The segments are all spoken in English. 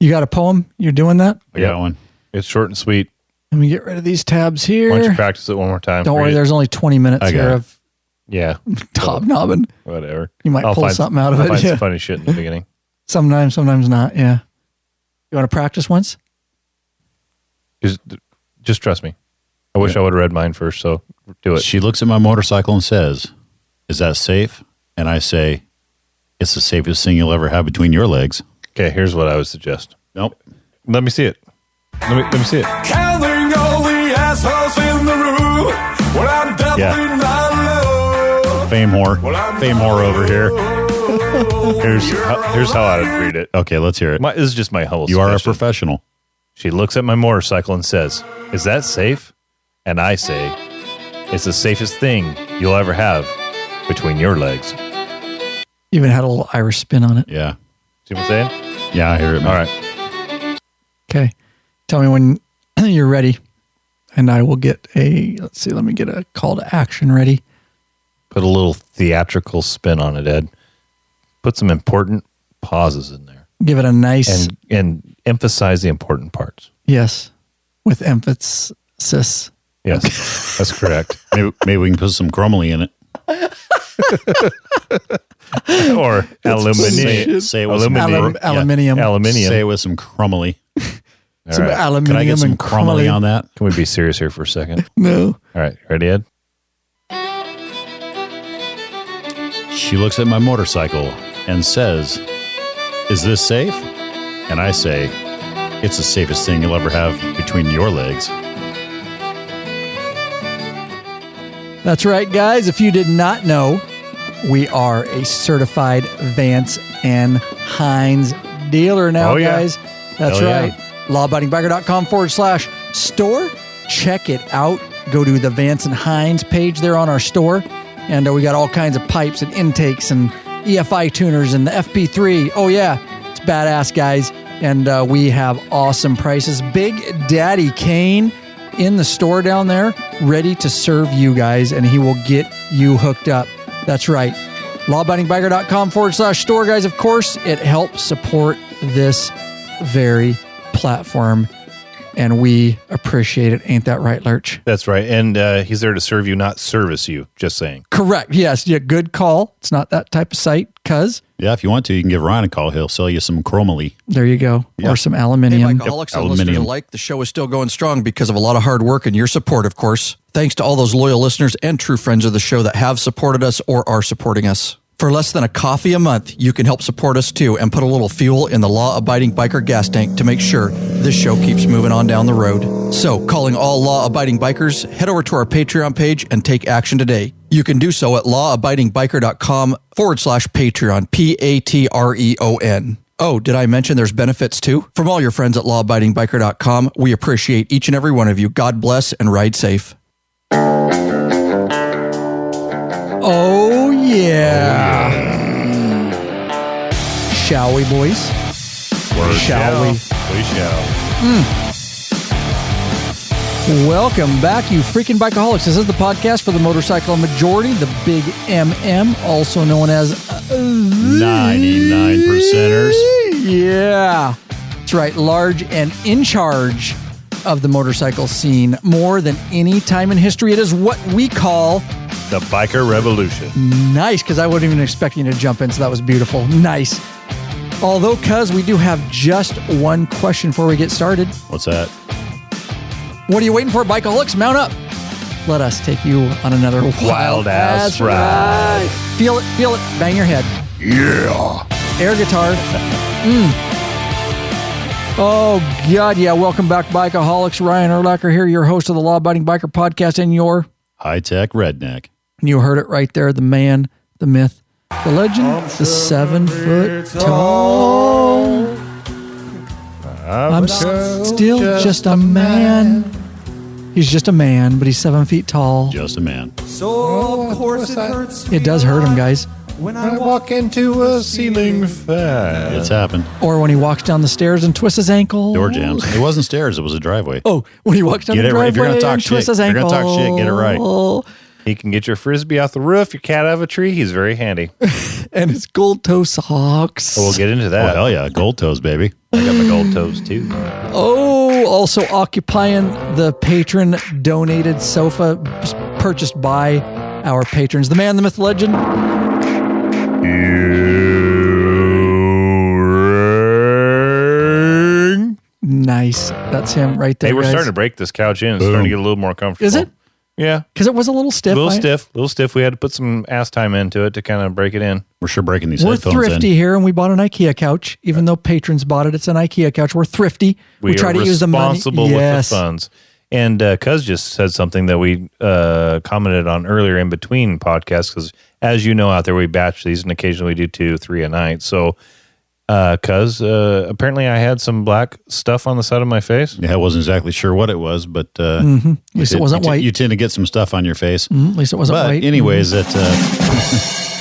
You got a poem? You're doing that? I got one. It's short and sweet. Let me get rid of these tabs here. Why don't you practice it one more time? Don't worry, there's only 20 minutes here of hobnobbing. Whatever. You might pull something out of it. I'll find some funny shit in the beginning. Sometimes not, yeah. You want to practice once? Just trust me. I wish I would have read mine first, so do it. She looks at my motorcycle and says, "Is that safe?" And I say, "It's the safest thing you'll ever have between your legs." Okay, here's what I would suggest. Nope. Let me see it. Let me see it. Counting all the assholes in the room. Well, I'm definitely not alone. Fame whore over here. Here's how I would read it. Okay, let's hear it. This is just my whole You are a professional. She looks at my motorcycle and says, "Is that safe?" And I say, "It's the safest thing you'll ever have between your legs." Even had a little Irish spin on it. Yeah. See what I'm saying? Yeah, I hear it, man. All right. Okay. Tell me when you're ready, and I will get let me get a call to action ready. Put a little theatrical spin on it, Ed. Put some important pauses in there. Give it a nice... And emphasize the important parts. Yes. With emphasis. Yes, that's correct. Maybe we can put some crumbly in it. Or aluminium. Say it with aluminium. Aluminium. Say it with some crumbly. Some right. aluminium. Can I get some crumbly on that? Can we be serious here for a second? No. All right. Ready, Ed? She looks at my motorcycle and says, "Is this safe?" And I say, "It's the safest thing you'll ever have between your legs." That's right, guys. If you did not know, we are a certified Vance and Hines dealer now, guys. That's right. LawAbidingBiker.com/store. Check it out. Go to the Vance and Hines page there on our store. And we got all kinds of pipes and intakes and EFI tuners and the FP3. Oh, yeah. It's badass, guys. And we have awesome prices. Big Daddy Kane in the store down there, ready to serve you guys, and he will get you hooked up. That's right. LawAbidingBiker.com/store, guys. Of course, it helps support this very platform, and we appreciate it. Ain't that right, Lurch? That's right. And he's there to serve you, not service you. Just saying. Correct. Yes. Yeah. Good call. It's not that type of site, cuz. Yeah, if you want to, you can give Ryan a call. He'll sell you some chromoly. There you go. Yeah. Or some aluminium. Hey, Bikeaholics and listeners alike, the show is still going strong because of a lot of hard work and your support, of course. Thanks to all those loyal listeners and true friends of the show that have supported us or are supporting us. For less than a coffee a month, you can help support us too and put a little fuel in the law-abiding biker gas tank to make sure this show keeps moving on down the road. So, calling all law-abiding bikers, head over to our Patreon page and take action today. You can do so at lawabidingbiker.com/Patreon, Patreon. Oh, did I mention there's benefits too? From all your friends at lawabidingbiker.com, we appreciate each and every one of you. God bless and ride safe. Oh, yeah. Shall we, boys? Shall we? We shall. Welcome back, you freaking bikeaholics. This is the podcast for the motorcycle majority, the Big MM, also known as 99%ers. Yeah. That's right. Large and in charge of the motorcycle scene more than any time in history. It is what we call the biker revolution. Nice, because I wasn't even expecting you to jump in, so that was beautiful. Nice. Although, cuz, we do have just one question before we get started. What's that? What are you waiting for, Bikeaholics? Mount up. Let us take you on another wild-ass ride. Feel it, bang your head. Yeah. Air guitar. Oh, God, yeah. Welcome back, Bikeaholics. Ryan Erlacher here, your host of the Law Abiding Biker Podcast and your high-tech redneck. You heard it right there. The man, the myth, the legend, the 7 foot tall. I'm still just a man. He's just a man, but he's 7 feet tall. Just a man. So, of course, it hurts. It does hurt him, guys. When I walk into a ceiling fan. It's happened. Or when he walks down the stairs and twists his ankle. Door jams. It wasn't stairs. It was a driveway. Oh, when he walks down the driveway if you're gonna talk and shit, twists his ankle. If you're going to talk shit, get it right. He can get your Frisbee off the roof, your cat out of a tree. He's very handy. And his gold toe socks. So we'll get into Oh, that. hell yeah. Gold toes, baby. I got my gold toes too. Oh, also occupying the patron donated sofa purchased by our patrons. The man, the myth, legend. Nice. That's him right there. Hey, we're guys. starting to break this couch in. It's starting to get a little more comfortable. Is it? Yeah. Because it was a little stiff. A little stiff. We had to put some ass time into it to kind of break it in. We're sure breaking these We're headphones thrifty in. here, and we bought an IKEA couch. Even though patrons bought it, it's an IKEA couch. We're thrifty. We try to use the money. Responsible with the funds. And Cuz just said something that we commented on earlier in between podcasts, because as you know out there, we batch these, and occasionally we do 2, 3 a night. So, Cuz, apparently I had some black stuff on the side of my face. Yeah, I wasn't exactly sure what it was, but At least it wasn't white. You tend to get some stuff on your face. At least it wasn't But white. anyways,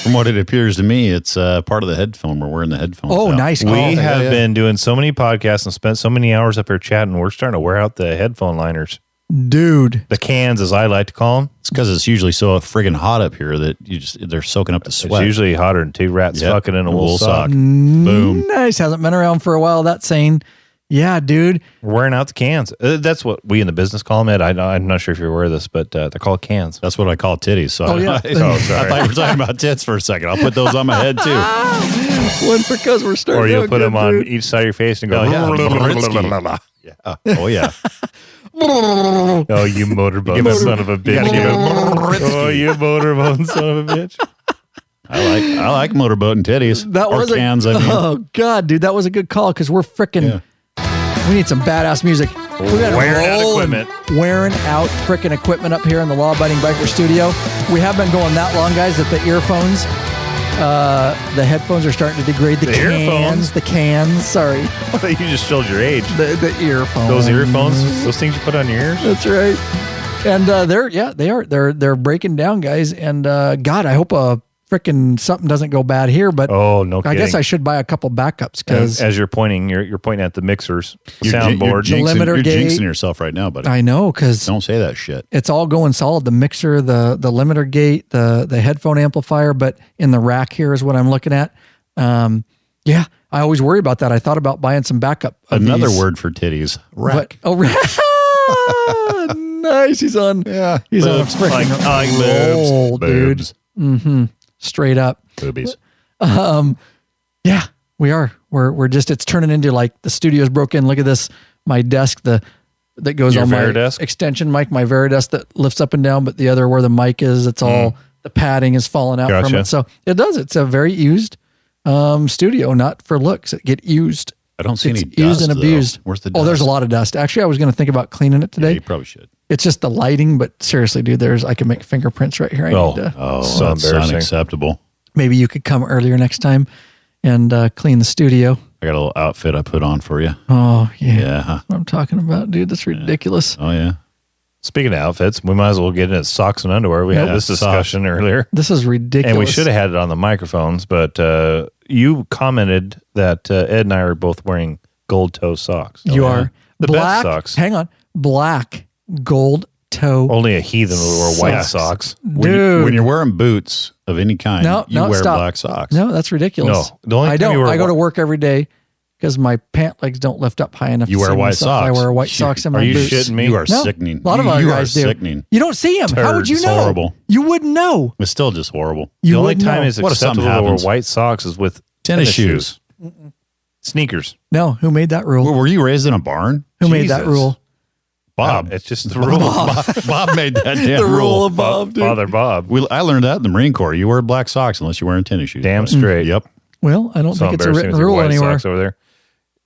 from what it appears to me, it's part of the headphone. We're wearing the headphones. Oh, now. nice. We have been doing so many podcasts and spent so many hours up here chatting. We're starting to wear out the headphone liners. Dude. The cans, as I like to call them. It's because it's usually so friggin' hot up here that they're soaking up the sweat. It's usually hotter than 2 rats fucking in a wool sock. Boom. Nice. Hasn't been around for a while, that saying. Yeah, dude. We're wearing out the cans. That's what we in the business call them, Ed. I'm not sure if you're aware of this, but they're called cans. That's what I call titties. So Oh, yeah. I thought you were talking about tits for a second. I'll put those on my head too. One because we're starting. Or you'll out put good, them on dude. each side of your face and go, Oh, yeah. Yeah. Oh yeah. oh, you motorboat son of a bitch. Oh, you motorboat son of a bitch. I like motorboat and titties. That or was cans. I mean, Oh God, dude, that was a good call because we're freaking. We need some badass music. We're gonna Wearing out roll equipment. and wearing out freaking equipment up here in the Law Abiding Biker Studio. We have been going that long, guys, that the earphones, the headphones are starting to degrade. The earphones? Sorry, You just showed your age. the earphones. Those earphones, those things you put on your ears. That's right. And they're breaking down, guys. And God, I hope freaking something doesn't go bad here. But Oh, no kidding. I guess I should buy a couple backups because As you're pointing, you're pointing at the mixers, the you're soundboard. limiter you're gate. jinxing yourself right now, buddy. I know because Don't say that shit. it's all going solid. The mixer, the limiter gate, the headphone amplifier, but in the rack here is what I'm looking at. Yeah, I always worry about that. I thought about buying some backup. Of Another these, word for titties. Rack. but- nice. He's on. Yeah. He's on a Boobs. freaking I like roll, dude. Boobs. Straight up. Boobies. Yeah, we are. We're just. It's turning into like the studio's broken. Look at this. My desk. That goes Your on my Veridesk? extension mic. My Veridesk that lifts up and down, but the other where the mic is, it's all the padding is falling out from Gotcha. it. So it does. It's a very used studio, not for looks. It get used. I don't see It's any used dust, and abused. though. Where's the Oh, there's a dust? lot of dust. Actually, I was going to think about cleaning it Yeah, today. you probably should. It's just the lighting, but seriously, dude, I can make fingerprints right here. I Oh. need to. Oh, So that's embarrassing. unacceptable. Maybe you could come earlier next time and clean the studio. I got a little outfit I put on for you. Oh yeah. Yeah. Huh? What I'm talking about, dude. That's ridiculous. Oh, yeah. Speaking of outfits, we might as well get into socks and underwear. We had this discussion earlier. This is ridiculous. And we should have had it on the microphones, but you commented that Ed and I are both wearing gold toe socks. You are The black. best socks. Hang on, black gold toe. Only a heathen would wear white Socks. socks. Dude. When you're wearing boots of any kind, No, you no, wear stop. black socks. No, that's ridiculous. No, the only I time you don't. wear I go whi- to work every day because my pant legs don't lift up high enough. You to wear see my white socks. I socks. wear white Shit. socks in my Are you boots. shitting me? You are No, sickening. A lot of our you guys are do. sickening. You don't see them. How would you Turds. know? Horrible. You wouldn't know. It's still just horrible. The You only wouldn't time know. it's What if something acceptable to wear happens? white socks is with Tennis shoes. Sneakers. No, who made that rule? Were you raised in a barn? Who made that Jesus. rule? Bob. It's just the rule. Bob made that damn The rule rule. of Bob, dude. Father Bob. I learned that in the Marine Corps. You wear black socks unless you're wearing tennis shoes. Damn straight. Yep. Well, I don't So think it's a embarrassing written with your rule white anywhere. socks over there.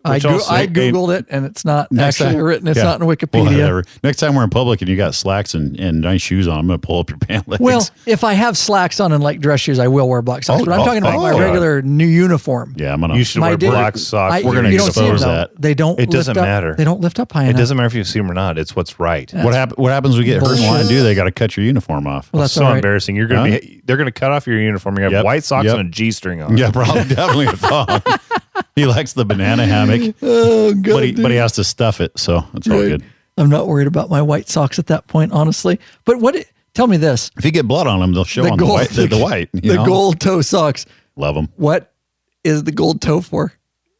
I Which also- Googled it, and it's not actually written. It's Yeah. not in Wikipedia. Whatever. Next time we're in public and you got slacks and nice shoes on, I'm going to pull up your pant legs. Well, if I have slacks on and like dress shoes, I will wear black socks. Oh, but I'm talking about thank my God. regular new uniform. yeah, I'm going You should My wear dick- black socks. We're gonna you don't see them, expose though. that. They don't. It doesn't lift up- matter. They don't lift up high It enough. doesn't matter if you see them or not. It's what's right. What happens when we get hurt and want to Bullshit. do? They got to cut your uniform off. Well, that's so all right. embarrassing. You're gonna be. They're gonna cut off your uniform. You have Yep. white socks Yep. and a G-string on. Yeah, probably definitely a thong. He likes the banana hammock, Oh God, but he has to stuff it, so it's all Right. good. I'm not worried about my white socks at that point, honestly. But Tell me this. If you get blood on them, they'll show on the white. The white. The gold toe socks. Love them. What is the gold toe for?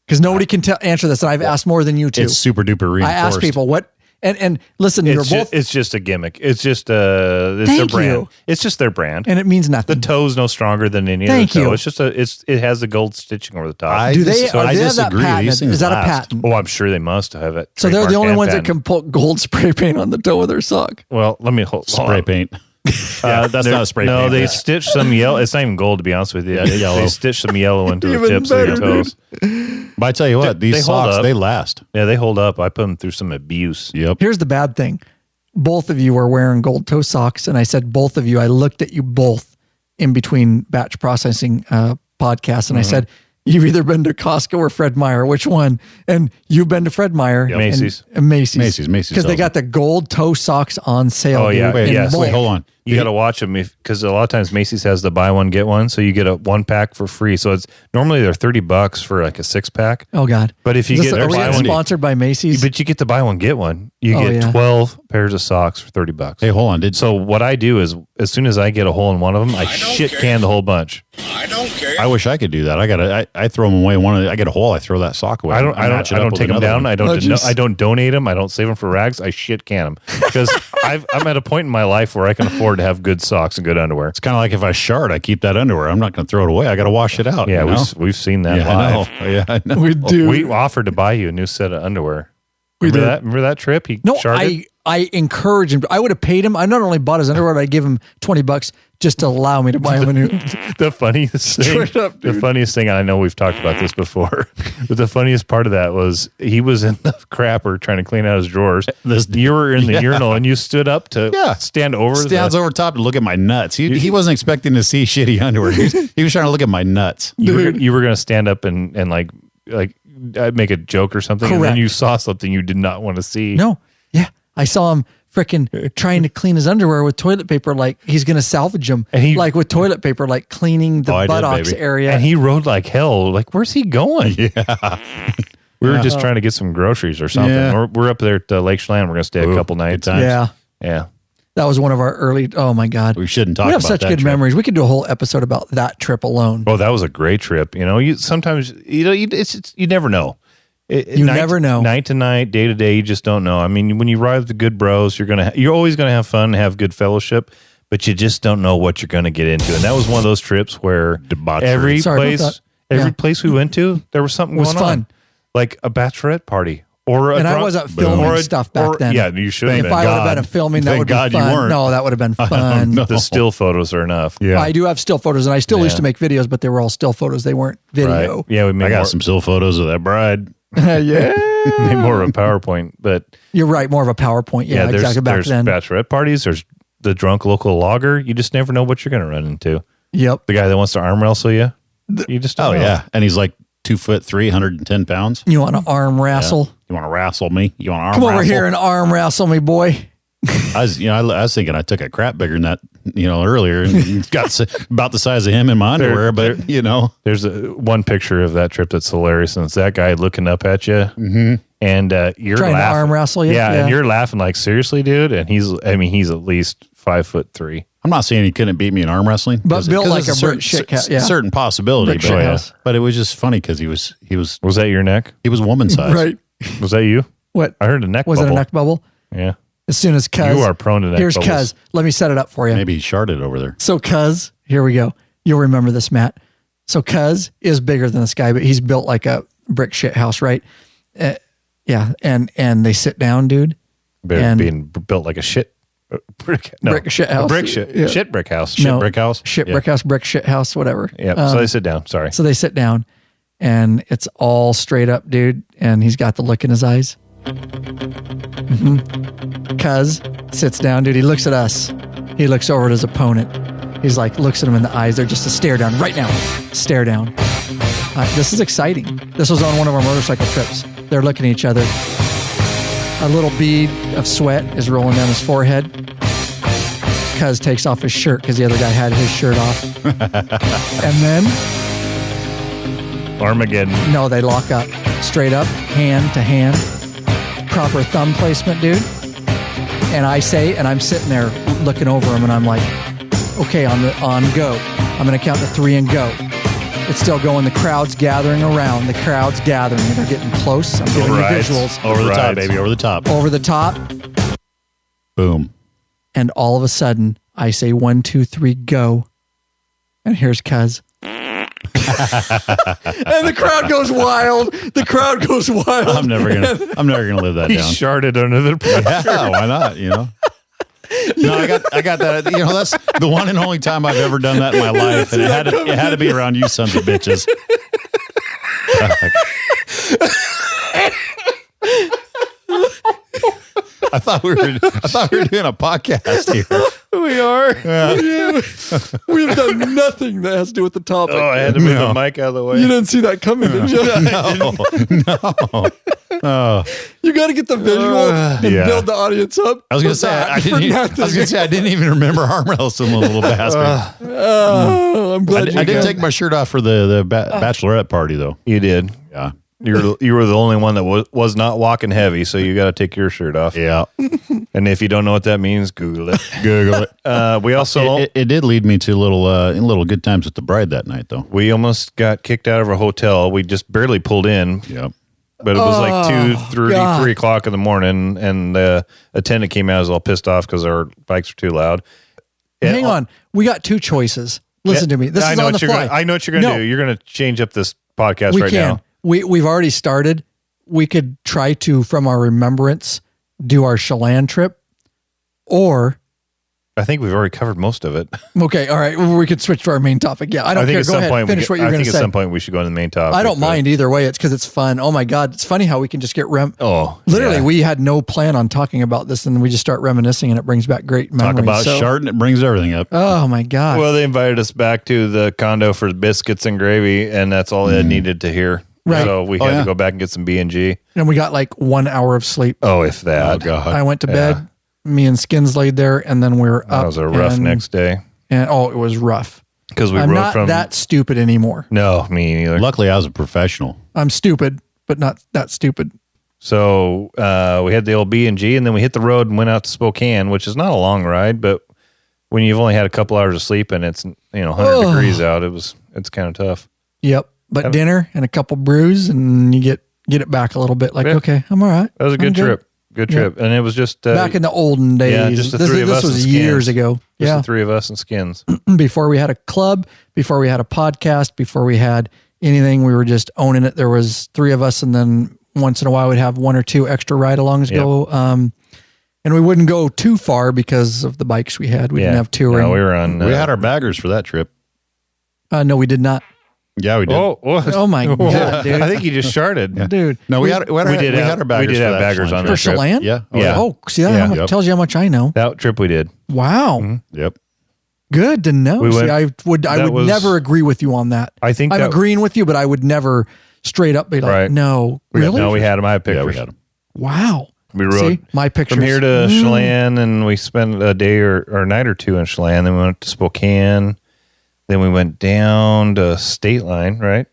Because nobody can answer this, and I've asked more than you two. It's super duper reinforced. I asked people what, and listen, it's just a gimmick. It's just it's their brand. It's just their brand, and it means nothing. The toe's no stronger than any other toe. It's just it has the gold stitching over the top. I disagree. Is that a patent? Oh, I'm sure they must have it. So they're the only ones that can put gold spray paint on the toe of their sock. Well, let me spray paint. That's not a spray paint. No, they stitch some yellow. It's not even gold, to be honest with you. They stitch some yellow into the tips of your toes. But I tell you what, these socks, they last. Yeah, they hold up. I put them through some abuse. Yep. Here's the bad thing. Both of you were wearing gold toe socks, and I said both of you. I looked at you both in between batch processing podcasts, and I said, you've either been to Costco or Fred Meyer. Which one? And you've been to Fred Meyer. Yep. Macy's. Macy's. Because they got the gold toe socks on sale. Oh, yeah. Wait, hold on. You got to watch them because a lot of times Macy's has the buy one, get one. So you get a 1-pack for free. So it's normally they're $30 for like a 6-pack. Oh, God. But if you are we sponsored by Macy's? But you get the buy one, get one. You get 12 pairs of socks for $30. Hey, hold on. So what I do is as soon as I get a hole in one of them, I shit can the whole bunch. I don't care. I wish I could do that. I throw them away. I get a hole, I throw that sock away. I don't take them down. I don't donate them. I don't save them for rags. I shit can them because I'm at a point in my life where I can afford to have good socks and good underwear. It's kind of like if I shard, I keep that underwear. I'm not going to throw it away. I got to wash it out. Yeah, you know? we've seen that live. I know. We do. We offered to buy you a new set of underwear. Remember that trip? I encourage him. I would have paid him. I not only bought his underwear, but I give him $20 just to allow me to buy him a new. The funniest thing, I know we've talked about this before, but the funniest part of that was he was in the crapper trying to clean out his drawers. You were in the urinal and you stood up to stand over. Stands over top to look at my nuts. He wasn't expecting to see shitty underwear. He was trying to look at my nuts. You were going to stand up and like make a joke or something. Correct. And then you saw something you did not want to see. No. Yeah. I saw him freaking trying to clean his underwear with toilet paper, like he's going to salvage them. And like with toilet paper, like cleaning the buttocks area. And he rode like hell. Like, where's he going? Yeah. We were just trying to get some groceries or something. Yeah. We're up there at Lake Chelan. We're going to stay a couple nights. Yeah. Yeah. That was one of our early, oh my God. We shouldn't talk about that. We have such good memories. We could do a whole episode about that trip alone. Oh, that was a great trip. You know, sometimes, you never know. You never know. Night to night, day to day, you just don't know. I mean, when you ride with the good bros, you're always going to have fun, have good fellowship, but you just don't know what you're going to get into. And that was one of those trips where every place we went to, there was something going on. Like a bachelorette party. I wasn't filming stuff back then. Yeah, you should have been. If I would have been filming, that would be fun. No, that would have been fun. The still photos are enough. Yeah. I do have still photos, and I still used to make videos, but they were all still photos. They weren't video. Right. Yeah, I got some still photos of that bride. Yeah. Maybe more of a PowerPoint, but you're right, more of a PowerPoint. Yeah, exactly. Back then, there's bachelorette parties. There's the drunk local logger. You just never know what you're going to run into. Yep. The guy that wants to arm wrestle you. You just don't know. Yeah, and he's like 2'3", 110 pounds. You want to arm wrestle? Yeah. You want to wrestle me? You want to arm Come wrestle? over here and arm wrestle me, boy. I was thinking I took a crap bigger than that, earlier, and got about the size of him in my underwear. There's one picture of that trip that's hilarious, and it's that guy looking up at you, and you're trying laughing. to arm wrestle you. Yeah, and you're laughing like, seriously, dude. And he's at least 5'3". I'm not saying he couldn't beat me in arm wrestling, but built like a brick shit cat. Yeah, certain possibility. But it was just funny because he was. Was that your neck? He was woman size, right? Was that you? What? I heard a neck. Was bubble. it a neck bubble? Yeah. As soon as Cuz. You are prone to neck Here's bubbles. Cuz. Let me set it up for you. Maybe he sharded over there. So Cuz, here we go. You'll remember this, Matt. So Cuz is bigger than this guy, but he's built like a brick shit house, right? Yeah. And they sit down, dude. Being built like a shit brick. No, brick shit house. Brick shit. Yeah. Shit brick house. Shit brick house. Shit brick house, brick shit house, whatever. Yeah. So they sit down. Sorry. So they sit down and it's all straight up, dude. And he's got the look in his eyes. Cuz sits down, dude. He looks at us. He looks over at his opponent. He's like, looks at him in the eyes. They're just a stare down right now. Stare down. This is exciting. This was on one of our motorcycle trips. They're looking at each other. A little bead of sweat is rolling down his forehead. Cuz takes off his shirt because the other guy had his shirt off. And then Armageddon. No, they lock up. Straight up, hand to hand. Proper thumb placement, dude. And I say, and I'm sitting there looking over him, and I'm like, okay, on go. I'm going to count to 3 and go. It's still going. The crowd's gathering around. The crowd's gathering. They're getting close. I'm giving you visuals. Over the top, baby. Over the top. Over the top. Boom. And all of a sudden, I say 1, 2, 3, go. And here's Cuz. And the crowd goes wild. The crowd goes wild. I'm never gonna live that He down. sharted under the pressure. Yeah, why not? No, I got that. That's the one and only time I've ever done that in my life, and it had to be around you sons of bitches. I thought we were doing a podcast here. We are. Yeah. We've done nothing that has to do with the topic. Oh, I had to move the mic out of the way. You didn't see that coming, did you? No. Oh. You got to get the visual and build the audience up. I was going to say I didn't even remember arm wrestling, a little bastard. I'm glad I did take my shirt off for the bachelorette party, though. You did. Yeah. You were the only one that was not walking heavy, so you got to take your shirt off. Yeah. And if you don't know what that means, Google it. Google it. We also it did lead me to little good times with the bride that night, though. we almost got kicked out of our hotel. We just barely pulled in. Yep. But it was like 2:30, God. 3 o'clock in the morning, and the attendant came out, I was all pissed off because our bikes were too loud. Hang on. We got 2 choices. Listen to me. This I is know on the what you're fly. I know what you're going to do. You're going to change up this podcast We right can. now. We've already started. We could try to, from our remembrance, do our Chelan trip, or I think we've already covered most of it. okay, all right, we could switch to our main topic. Yeah, I don't care. Go ahead, finish what you're going to say. At some point we should go to the main topic. I don't mind either way. It's because it's fun. Oh my God, it's funny how we can just get literally, yeah. we had no plan on talking about this, and we just start reminiscing, and it brings back great memories. Talk about shart, and it brings everything up. Oh my God. Well, they invited us back to the condo for biscuits and gravy, and that's all Ed needed to hear. Right. So we had to go back and get some B&G. And we got like 1 hour of sleep. Oh, if that. Oh, God. I went to bed. Me and Skins laid there, and then we were up. That was a rough next day. And it was rough. Because we I'm rode not from that stupid anymore. No, me neither. Luckily, I was a professional. I'm stupid, but not that stupid. So we had the old B&G, and then we hit the road and went out to Spokane, which is not a long ride, but when you've only had a couple hours of sleep and it's 100 degrees out, it's kind of tough. Yep. But dinner and a couple brews, and you get it back a little bit. Like, okay, I'm all right. That was a good trip. Good trip. And it was just back in the olden days. Yeah, just the three of us. This was and years Skins. ago. Just the 3 of us and Skins. Before we had a club, before we had a podcast, before we had anything, we were just owning it. There was 3 of us, and then once in a while we'd have 1 or 2 extra ride-alongs go. And we wouldn't go too far because of the bikes we had. We didn't have touring. No, we were on. We had our baggers for that trip. No, we did not. Yeah, we did. Oh my God, dude! I think you just sharted, dude. No, we had our baggers. We did have baggers on For that trip. Chelan? Yeah. Yeah. Oh, see that tells you how much I know. That trip we did. Wow. Yep. Good to know. We went- I would never agree with you on that. I think I'm agreeing with you, but I would never straight up be like, Right. no, really? No, we had them. I have pictures. Yeah, we had them. Wow. We rode See, my pictures. from here to Chelan, and we spent a day or a night or 2 in Chelan. Then we went to Spokane. Then we went down to State Line, right?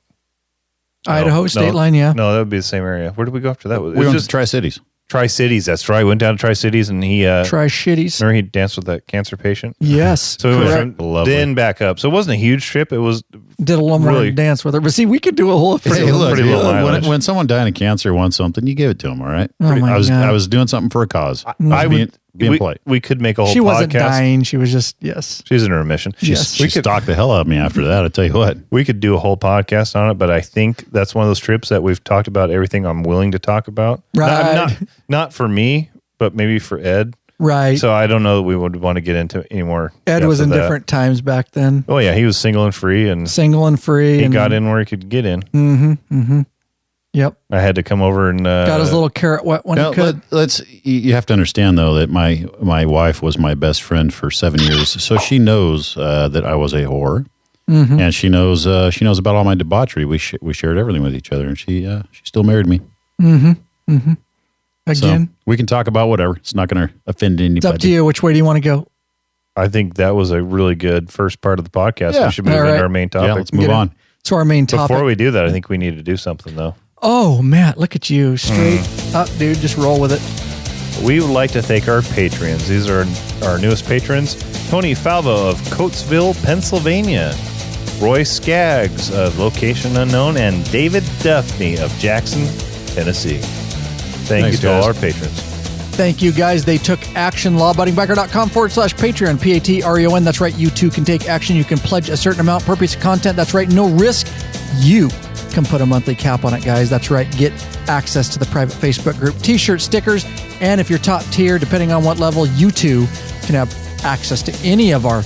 Idaho State Line, yeah. No, that would be the same area. Where did we go after that? We went to Tri-Cities. Tri-Cities, that's right. Went down to Tri-Cities, and he Try shitties. remember he danced with that cancer patient? Yes. So we went correct. from then back up. So it wasn't a huge trip. It was Did a little more really- dance with her. But see, we could do a whole episode. Hey, look, pretty low mileage. when someone dying of cancer wants something, you give it to them, all right? Oh, my I was God. I was doing something for a cause. I would being polite. we could make a whole She wasn't podcast. dying. She was just, yes. She's in remission. Yes. She stalked the hell out of me after that, I tell you what. We could do a whole podcast on it, but I think that's one of those trips that we've talked about everything I'm willing to talk about. Right. Not for me, but maybe for Ed. Right. So I don't know that we would want to get into any more. Ed depth was of in that. different times back then. Oh yeah, he was single and free, and Single and free. he and, got in where he could get in. Yep. I had to come over and Got his little carrot wet when he could. You have to understand though that my wife was my best friend for 7 years, so she knows that I was a whore, and she knows about all my debauchery. We shared everything with each other, and she still married me. Again, So we can talk about whatever. It's not going to offend anybody. it's up to you. Which way do you want to go? I think that was a really good first part of the podcast. Yeah. We should move All right. into our main topic. Yeah, let's move Get it. on. So our main topic. Before we do that, I think we need to do something though. Oh, Matt, look at you. Straight up, dude. Just roll with it. we would like to thank our patrons. These are our newest patrons: Tony Falvo of Coatesville, Pennsylvania, Roy Skaggs of Location Unknown, and David Duffney of Jackson, Tennessee. Thanks you to all our patrons. Thank you, guys. They took action. LawAbidingBiker.com/Patreon, Patreon. That's right. You too can take action. You can pledge a certain amount per piece of content. That's right. No risk. You can put a monthly cap on it, guys. That's right. Get access to the private Facebook group, t-shirt, stickers, and if you're top tier, depending on what level, you too can have access to any of our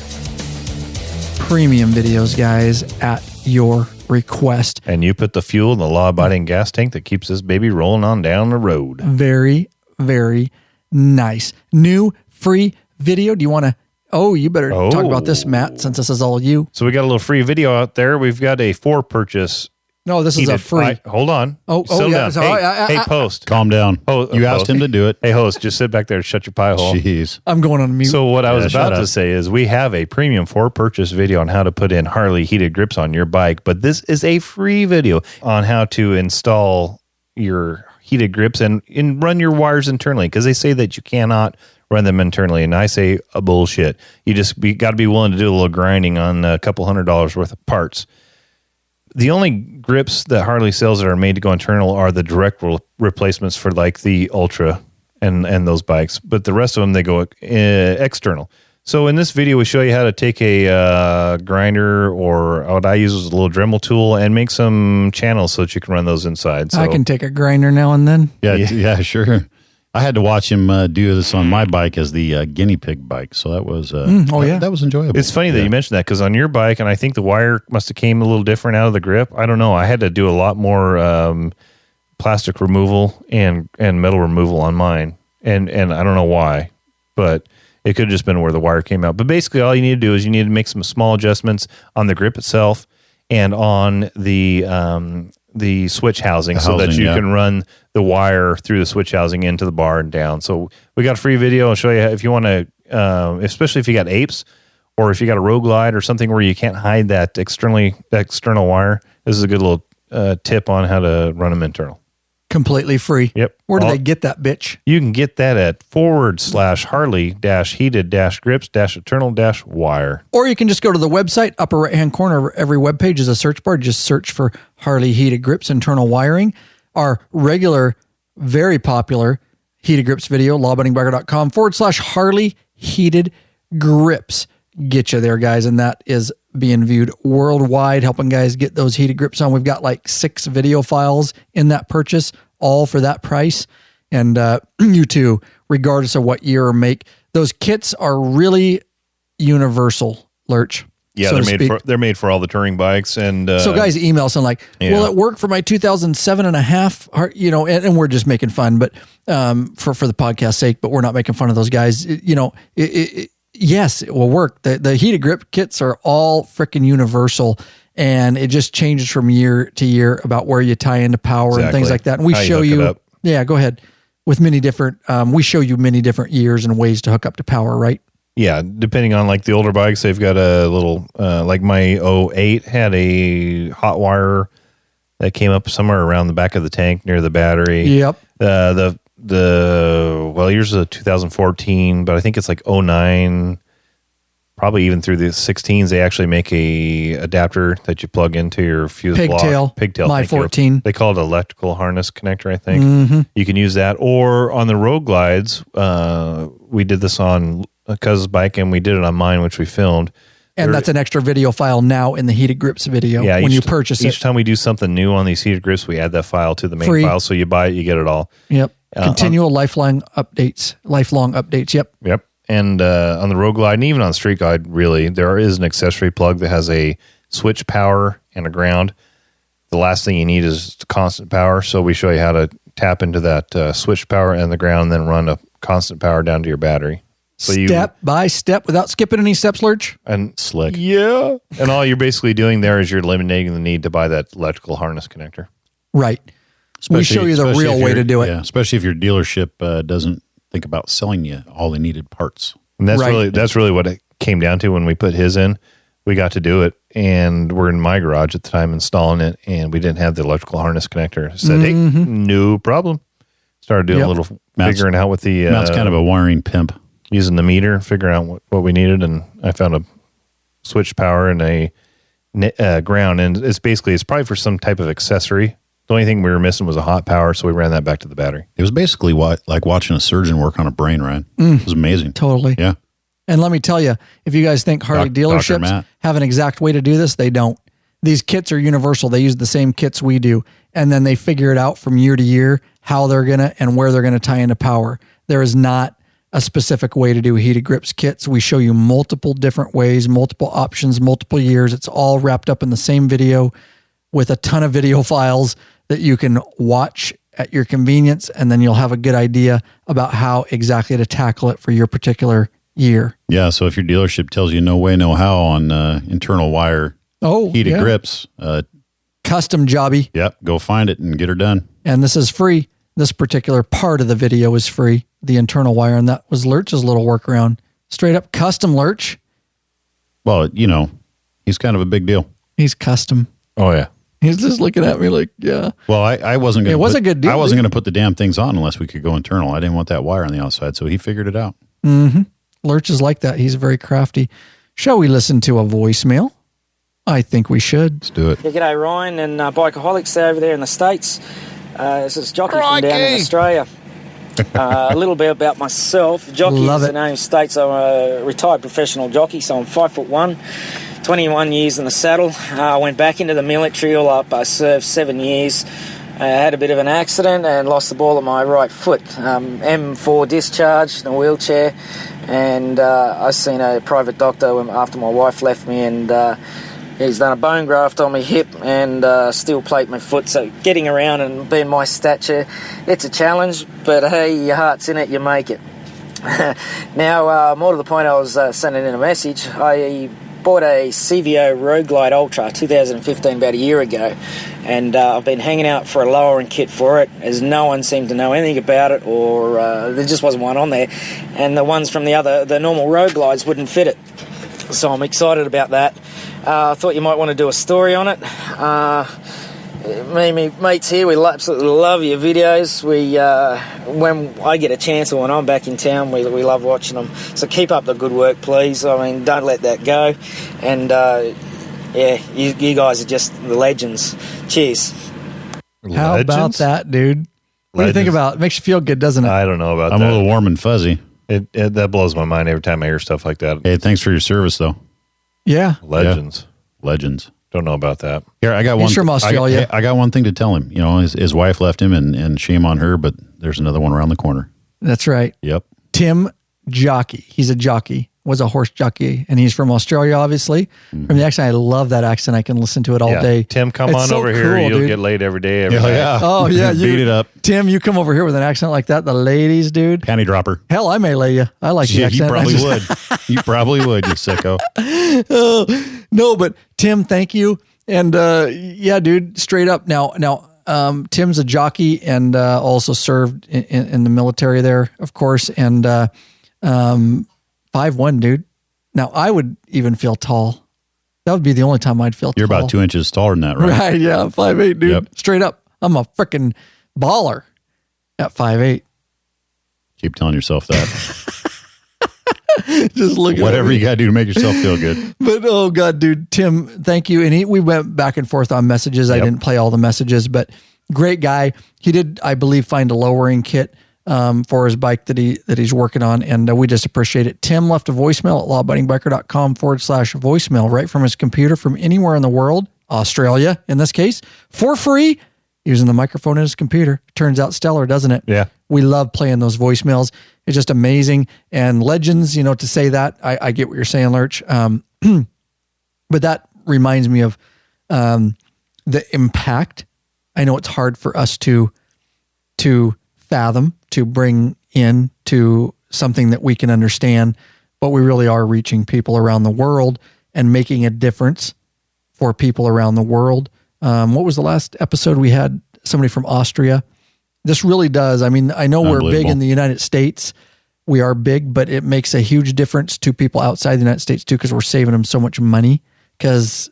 premium videos, guys, at your request. And you put the fuel in the law-abiding gas tank that keeps this baby rolling on down the road. Very, very nice. New free video. Do you want to? Oh, you better talk about this, Matt, since this is all you. So we got a little free video out there. We've got a 4-purchase. No, this is a free. Hold on. Settle down. So, hey, host. Calm down. You asked him to do it. Hey, host, just sit back there and shut your pie hole. Jeez. I'm going on mute. So what I was about to say is we have a premium 4-purchase video on how to put in Harley heated grips on your bike, but this is a free video on how to install your heated grips and run your wires internally, because they say that you cannot run them internally, and I say a bullshit. You just got to be willing to do a little grinding on a couple $100 worth of parts. The only grips that Harley sells that are made to go internal are the direct replacements for like the Ultra and those bikes, but the rest of them, they go external. So in this video, we show you how to take a grinder, or what I use is a little Dremel tool, and make some channels so that you can run those inside. So, I can take a grinder now and then. Yeah, sure. I had to watch him do this on my bike as the guinea pig bike, so that was that was enjoyable. It's funny that you mentioned that, because on your bike, and I think the wire must have came a little different out of the grip. I don't know. I had to do a lot more plastic removal and metal removal on mine, and I don't know why, but it could have just been where the wire came out. But basically, all you need to do is you need to make some small adjustments on the grip itself and on the switch housing, so that you can run the wire through the switch housing into the bar and down. So we got a free video. I'll show you if you want to, especially if you got apes, or if you got a Road Glide or something where you can't hide that external wire. This is a good little tip on how to run them internal. Completely free. Yep. Where do they get that bitch? You can get that at /Harley-heated-grips-internal-wire. Or you can just go to the website, upper right-hand corner of every web page is a search bar. Just search for Harley heated grips, internal wiring. Our regular, very popular heated grips video, lawabidingbiker.com /Harley heated grips. Get you there, guys. And that is being viewed worldwide, helping guys get those heated grips on. We've got like 6 video files in that purchase, all for that price. And you too, regardless of what year or make, those kits are really universal, Lurch. Yeah, so they're made for all the touring bikes. And so guys email us and like, will it work for my 2007 and a half? You know, and we're just making fun, but for the podcast's sake, but we're not making fun of those guys. You know, yes, it will work. The heated grip kits are all freaking universal, and it just changes from year to year about where you tie into power and things like that. And we show you, go ahead, with many different, we show you many different years and ways to hook up to power, right? Yeah, depending on like the older bikes, they've got a little, like my 08 had a hot wire that came up somewhere around the back of the tank near the battery. Yep. Yours is a 2014, but I think it's like 09, probably even through the 16s. They actually make a adapter that you plug into your fuse block. Pigtail. My 14. They call it electrical harness connector, I think. Mm-hmm. You can use that. Or on the Road Glides, we did this on a cousin's bike, and we did it on mine, which we filmed. And that's an extra video file now in the heated grips video when you purchase it. Each time we do something new on these heated grips, we add that file to the main file. So you buy it, you get it all. Yep. Continual lifelong updates. Yep. And on the Road Glide, and even on the Street Glide, really, there is an accessory plug that has a switch power and a ground. The last thing you need is constant power. So we show you how to tap into that switch power and the ground, and then run a constant power down to your battery. So step by step, without skipping any steps, Lurch. And slick. Yeah. And all you're basically doing there is you're eliminating the need to buy that electrical harness connector. Right. We show you the real way to do it. Yeah, especially if your dealership doesn't think about selling you all the needed parts. And that's really what it came down to when we put his in. We got to do it, and we're in my garage at the time installing it, and we didn't have the electrical harness connector. I said, hey, no problem. started doing a little figuring out with the... Matt's kind of a wiring pimp. Using the meter, figuring out what we needed, and I found a switch power and a ground, and it's probably for some type of accessory. The only thing we were missing was a hot power, so we ran that back to the battery. It was basically like watching a surgeon work on a brain, right? It was amazing. Totally. Yeah. And let me tell you, if you guys think Harley dealerships have an exact way to do this, they don't. These kits are universal. They use the same kits we do, and then they figure it out from year to year how they're going to and where they're going to tie into power. There is not a specific way to do heated grips kits. We show you multiple different ways, multiple options, multiple years. It's all wrapped up in the same video with a ton of video files that you can watch at your convenience, and then you'll have a good idea about how exactly to tackle it for your particular year. Yeah, so if your dealership tells you no way, no how on internal wire heated grips. Custom jobby. Yep, go find it and get her done. And this is free. This particular part of the video is free, the internal wire, and that was Lurch's little workaround. Straight up custom, Lurch. Well, he's kind of a big deal. He's custom. Oh, yeah. He's just looking at me like, yeah. Well, I wasn't going to. It was a good deal. I wasn't going to put the damn things on unless we could go internal. I didn't want that wire on the outside, so he figured it out. Mm-hmm. Lurch is like that. He's very crafty. Shall we listen to a voicemail? I think we should. Let's do it. Yeah, g'day, Ryan and Bikeaholics over there in the States. This is Jockey from down in Australia. A little bit about myself. Jockey, as the name states, I'm a retired professional jockey, so I'm 5'1", 21 years in the saddle. I went back into the military all up. I served 7 years. I had a bit of an accident and lost the ball of my right foot. M4 discharge in a wheelchair, and I seen a private doctor after my wife left me, and he's done a bone graft on my hip and steel plate my foot. So getting around and being my stature, it's a challenge, but hey, your heart's in it, you make it. Now, more to the point, I was sending in a message. I bought a CVO Road Glide Ultra 2015 about a year ago, and I've been hanging out for a lowering kit for it, as no one seemed to know anything about it, or there just wasn't one on there, and the ones from the normal Road Glides wouldn't fit it. So I'm excited about that. I thought you might want to do a story on it. Me and my mates here, we absolutely love your videos. When I get a chance or when I'm back in town, we love watching them. So keep up the good work, please. I mean, don't let that go. And you guys are just the legends. Cheers. How about that, dude? What do you think about it? Makes you feel good, doesn't it? I don't know about that. I'm a little warm and fuzzy. That blows my mind every time I hear stuff like that. Hey, thanks for your service, though. Yeah. Legends. Yeah. Legends. Don't know about that. Here, I got one. He's from Australia. I got one thing to tell him. His wife left him, and shame on her, but there's another one around the corner. That's right. Yep. Tim Jockey. He's a jockey. Was a horse jockey, and he's from Australia, obviously. From the accent, I love that accent. I can listen to it all day. Tim, come on over here. You'll get laid every day. Every night. Yeah. Oh, yeah. Beat it up. Tim, you come over here with an accent like that. The ladies, dude. Panty dropper. Hell, I may lay you. I like the accent. You probably would. You probably would, you sicko. No, but Tim, thank you. And yeah, dude, straight up. Now, Tim's a jockey and also served in the military there, of course. And 5'1", dude. Now, I would even feel tall. That would be the only time I'd feel tall. You're about 2 inches taller than that, right? Right, yeah. 5'8", dude. Yep. Straight up. I'm a freaking baller at 5'8". Keep telling yourself that. Just look at whatever you got to do to make yourself feel good. But, oh, God, dude, Tim, thank you. And we went back and forth on messages. Yep. I didn't play all the messages, but great guy. He did, I believe, find a lowering kit for his bike that he's working on, and we just appreciate it. Tim left a voicemail at lawabidingbiker.com/voicemail right from his computer from anywhere in the world, Australia in this case, for free, using the microphone in his computer. Turns out stellar, doesn't it? Yeah. We love playing those voicemails. It's just amazing. And legends, to say that, I get what you're saying, Lurch. But that reminds me of the impact. I know it's hard for us to fathom, to bring in to something that we can understand, but we really are reaching people around the world and making a difference for people around the world. What was the last episode we had? Somebody from Austria. This really does. I mean, I know we're big in the United States. We are big, but it makes a huge difference to people outside the United States too, because we're saving them so much money because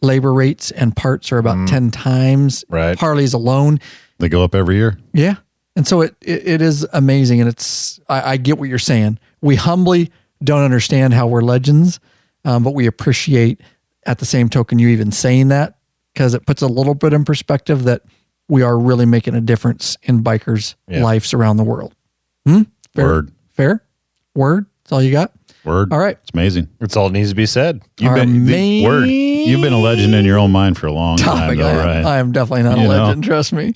labor rates and parts are about 10 times. Right. Harleys alone. They go up every year. Yeah. And so it is amazing. And I get what you're saying. We humbly don't understand how we're legends, but we appreciate at the same token you even saying that, because it puts a little bit in perspective that we are really making a difference in bikers' lives around the world. Fair? Word. Fair? Word? That's all you got? Word. All right. It's amazing. It's all that needs to be said. You've been word. You've been a legend in your own mind for a long time, though, right? I am definitely not a legend, trust me.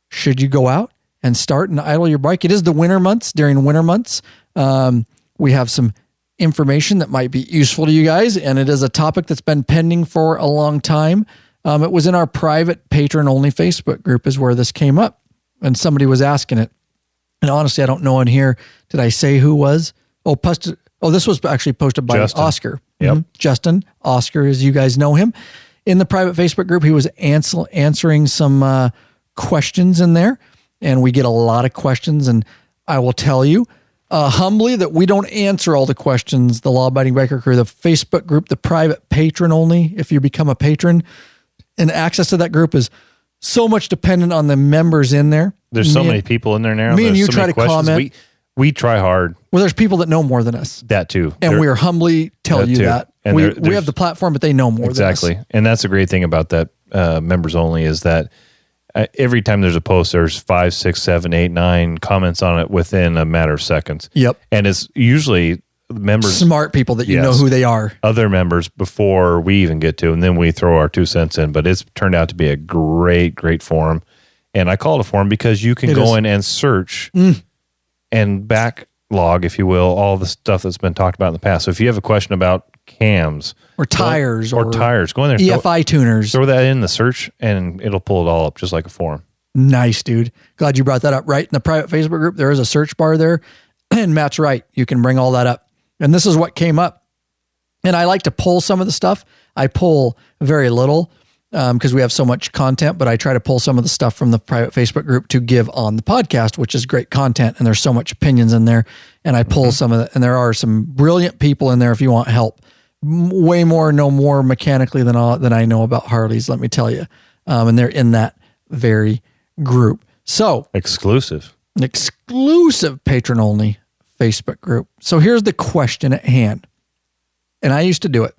Should you go out and start and idle your bike? It is the winter months. During winter months, we have some information that might be useful to you guys, and it is a topic that's been pending for a long time. It was in our private patron-only Facebook group is where this came up, and somebody was asking it. And honestly, I don't know in here. Did I say who was? This was actually posted by Justin. Oscar. Yep. Justin, Oscar, as you guys know him. In the private Facebook group, he was answering some questions in there, and we get a lot of questions, and I will tell you humbly that we don't answer all the questions, the Law Abiding Biker Crew, the Facebook group, the private patron only, if you become a patron, and access to that group is so much dependent on the members in there. There's so many people in there now. Me and you so try to comment. We try hard. Well, there's people that know more than us. That too. And we are humbly tell you too. that. And we have the platform, but they know more than us. Exactly. And that's a great thing about that members only is that every time there's a post, there's 5, 6, 7, 8, 9 comments on it within a matter of seconds. Yep. And it's usually members. Smart people that you know who they are. Other members before we even get to, and then we throw our 2 cents in. But it's turned out to be a great forum. And I call it a forum because you can go in and search and backlog, if you will, all the stuff that's been talked about in the past. So if you have a question about cams or tires or tires, go in there, EFI tuners, throw that in the search and it'll pull it all up just like a forum. Nice, dude. Glad you brought that up. Right in the private Facebook group, there is a search bar there, and Matt's right. You can bring all that up. And this is what came up. And I like to pull some of the stuff. I pull very little because we have so much content, but I try to pull some of the stuff from the private Facebook group to give on the podcast, which is great content. And there's so much opinions in there. And I pull some of it. And there are some brilliant people in there if you want help. Way more, know more mechanically than I know about Harleys, let me tell you. And they're in that very group. So exclusive patron only Facebook group. So here's the question at hand. And I used to do it.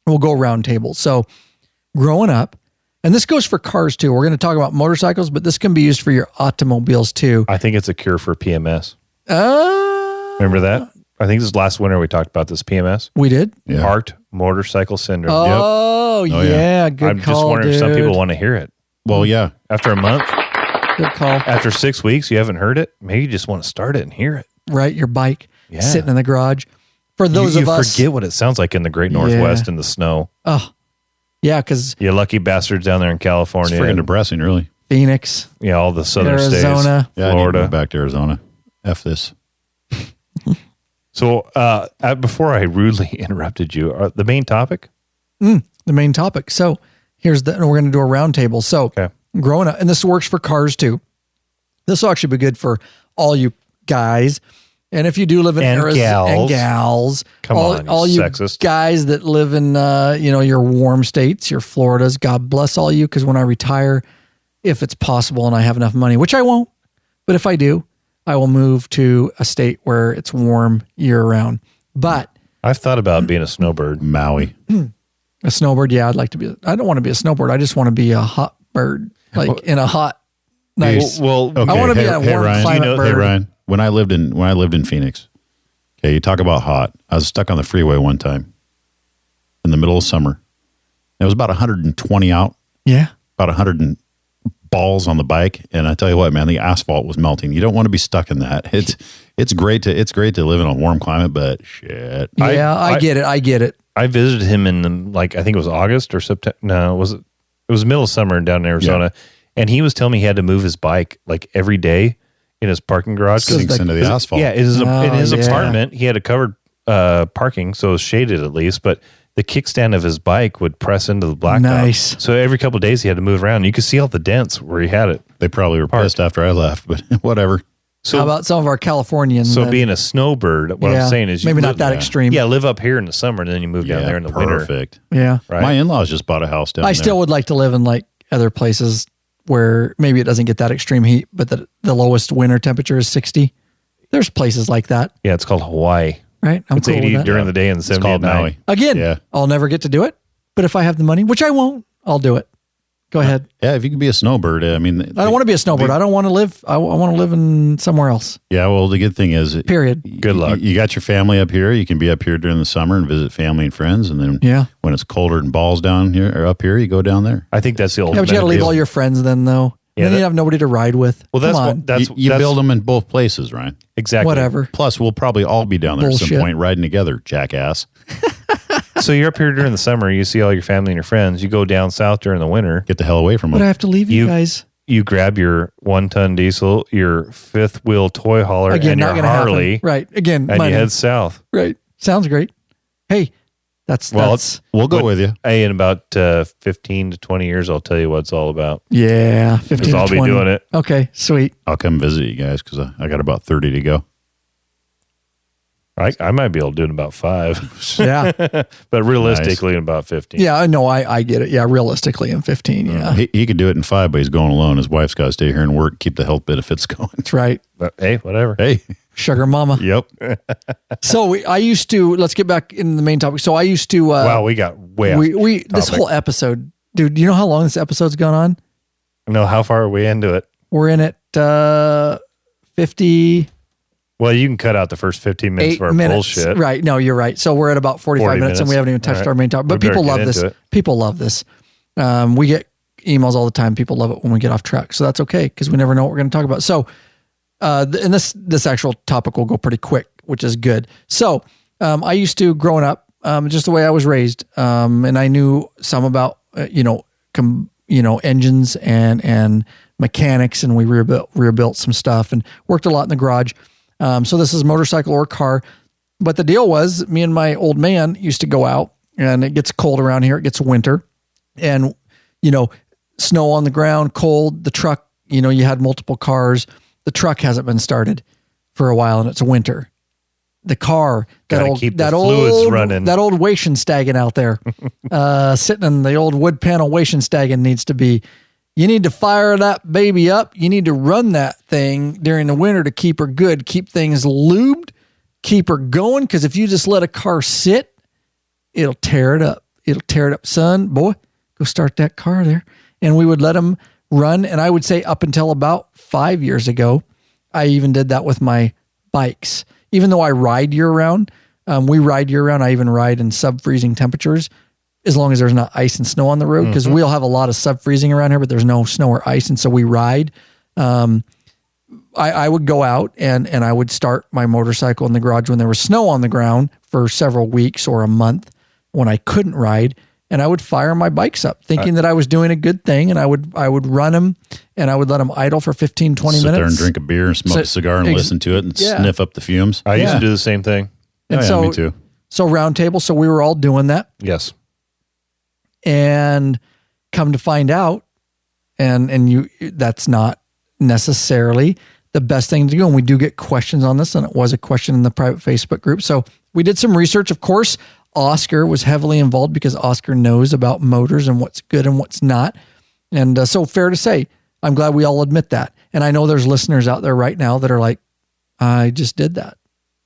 We'll go round table. So growing up, and this goes for cars too. We're going to talk about motorcycles, but this can be used for your automobiles too. I think it's a cure for PMS. Remember that? I think this is last winter we talked about this PMS. We did? Yeah. Parked motorcycle syndrome. Oh, yeah. Good I'm call, just wondering if some people want to hear it. Well, yeah. After a month. Good call. After 6 weeks, you haven't heard it. Maybe you just want to start it and hear it. Right. Your bike sitting in the garage. For those of us. You forget what it sounds like in the great Northwest in the snow. Oh, yeah. Because you lucky bastards down there in California. It's freaking depressing, really. Phoenix. Yeah, all the southern Arizona, states. Florida. I need to go back to Arizona. F this. So before I rudely interrupted you, the main topic? The main topic. So we're going to do a round table. So growing up, and this works for cars too. This will actually be good for all you guys. And if you do live in Arizona and gals, all you sexist. Guys that live in your warm states, your Floridas, God bless all you. Because when I retire, if it's possible and I have enough money, which I won't, but if I do, I will move to a state where it's warm year round. But I've thought about being a snowbird. Maui. A snowbird, yeah, I'd like to be. I don't want to be a snowbird. I just want to be a hot bird, like in a hot, nice. Well, okay. I want to be a warm Ryan, climate bird. Hey Ryan, when I lived in Phoenix, okay, you talk about hot. I was stuck on the freeway one time in the middle of summer. It was about 120 out. Yeah, about 100 balls on the bike, and I tell you what, man, the asphalt was melting. You don't want to be stuck in that. It's great to live in a warm climate, but shit. Yeah, I get it. I visited him in I think it was August or September. No, it was middle of summer down in Arizona, and he was telling me he had to move his bike like every day in his parking garage. Sinks into the asphalt. Yeah, in his apartment, he had a covered parking, so it was shaded at least, but the kickstand of his bike would press into the blacktop. Nice. So every couple of days he had to move around. You could see all the dents where he had it. They probably were pissed after I left, but whatever. So how about some of our Californians? So being a snowbird, what I'm saying is maybe not that extreme. Yeah, live up here in the summer and then you move down there in the winter. Perfect. Yeah. Right? My in-laws just bought a house down there. I still would like to live in like other places where maybe it doesn't get that extreme heat, but the lowest winter temperature is 60. There's places like that. Yeah, it's called Hawaii. Right? It's cool 80 with that. during the day and 70 at night. Maui. Again, I'll never get to do it, but if I have the money, which I won't, I'll do it. Go ahead. Yeah, if you could be a snowbird, I mean, I don't want to be a snowbird. I don't want to live. I want to live in somewhere else. Yeah, well, the good thing is, period. Good luck. You got your family up here. You can be up here during the summer and visit family and friends, and then when it's colder and balls down here or up here, you go down there. I think that's the ultimate. Yeah, but you got to leave all your friends then, though. Yeah, then you have nobody to ride with. Well, that's you build them in both places, Ryan. Exactly. Whatever. Plus, we'll probably all be down there at some point riding together, jackass. So you're up here during the summer. You see all your family and your friends. You go down south during the winter. Get the hell away from them. But I have to leave you guys. You grab your 1-ton diesel, your fifth wheel toy hauler, Again, and not your gonna Harley. happen. Right. Again, and money. you head south. Right. Sounds great. Hey, we'll go with you. Hey, in about 15 to 20 years, I'll tell you what it's all about. Yeah, 15 to I'll 20. be doing it. Okay, sweet. I'll come visit you guys because I got about 30 to go. I might be able to do it in about 5. Yeah. But realistically, in about 15. Yeah, no, I get it. Yeah, realistically in 15, yeah. He could do it in 5, but he's going alone. His wife's got to stay here and work, keep the health benefits going. That's right. But, hey, whatever. Hey. Sugar mama. Yep. So I used to, let's get back in the main topic. So I used to. Wow, we got way off this whole episode, dude, do you know how long this episode's gone on? No, how far are we into it? We're in at 50. Well, you can cut out the first 15 minutes of our bullshit. Right. No, you're right. So we're at about 45 minutes and we haven't even touched our main topic. But people love this. People love this. We get emails all the time. People love it when we get off track. So that's okay because we never know what we're going to talk about. So, and this actual topic will go pretty quick, which is good. So, I used to, growing up, just the way I was raised, and I knew some about, engines and mechanics, and we rebuilt some stuff and worked a lot in the garage. So this is motorcycle or car. But the deal was me and my old man used to go out, and it gets cold around here. It gets winter and, snow on the ground, cold, the truck, you had multiple cars. The truck hasn't been started for a while and it's winter. The car, that old Weichenstegen out there, sitting in the old wood panel Weichenstegen needs to be, you need to fire that baby up. You need to run that thing during the winter to keep her good, keep things lubed, keep her going. Cause if you just let a car sit, it'll tear it up. It'll tear it up, son. Boy, go start that car there. And we would let them run. And I would say up until about 5 years ago, I even did that with my bikes. Even though I ride year round, we ride year round. I even ride in sub-freezing temperatures as long as there's not ice and snow on the road. Because we'll have a lot of sub-freezing around here, but there's no snow or ice. And so we ride. I would go out and I would start my motorcycle in the garage when there was snow on the ground for several weeks or a month when I couldn't ride. And I would fire my bikes up thinking that I was doing a good thing. And I would run them and I would let them idle for 15, 20 minutes. Sit there and drink a beer and smoke a cigar and listen to it and sniff up the fumes. I used to do the same thing. And me too. So round table. So we were all doing that. Yes. And come to find out, and that's not necessarily the best thing to do. And we do get questions on this, and it was a question in the private Facebook group. So we did some research. Of course, Oscar was heavily involved because Oscar knows about motors and what's good and what's not. And so fair to say, I'm glad we all admit that. And I know there's listeners out there right now that are like, I just did that.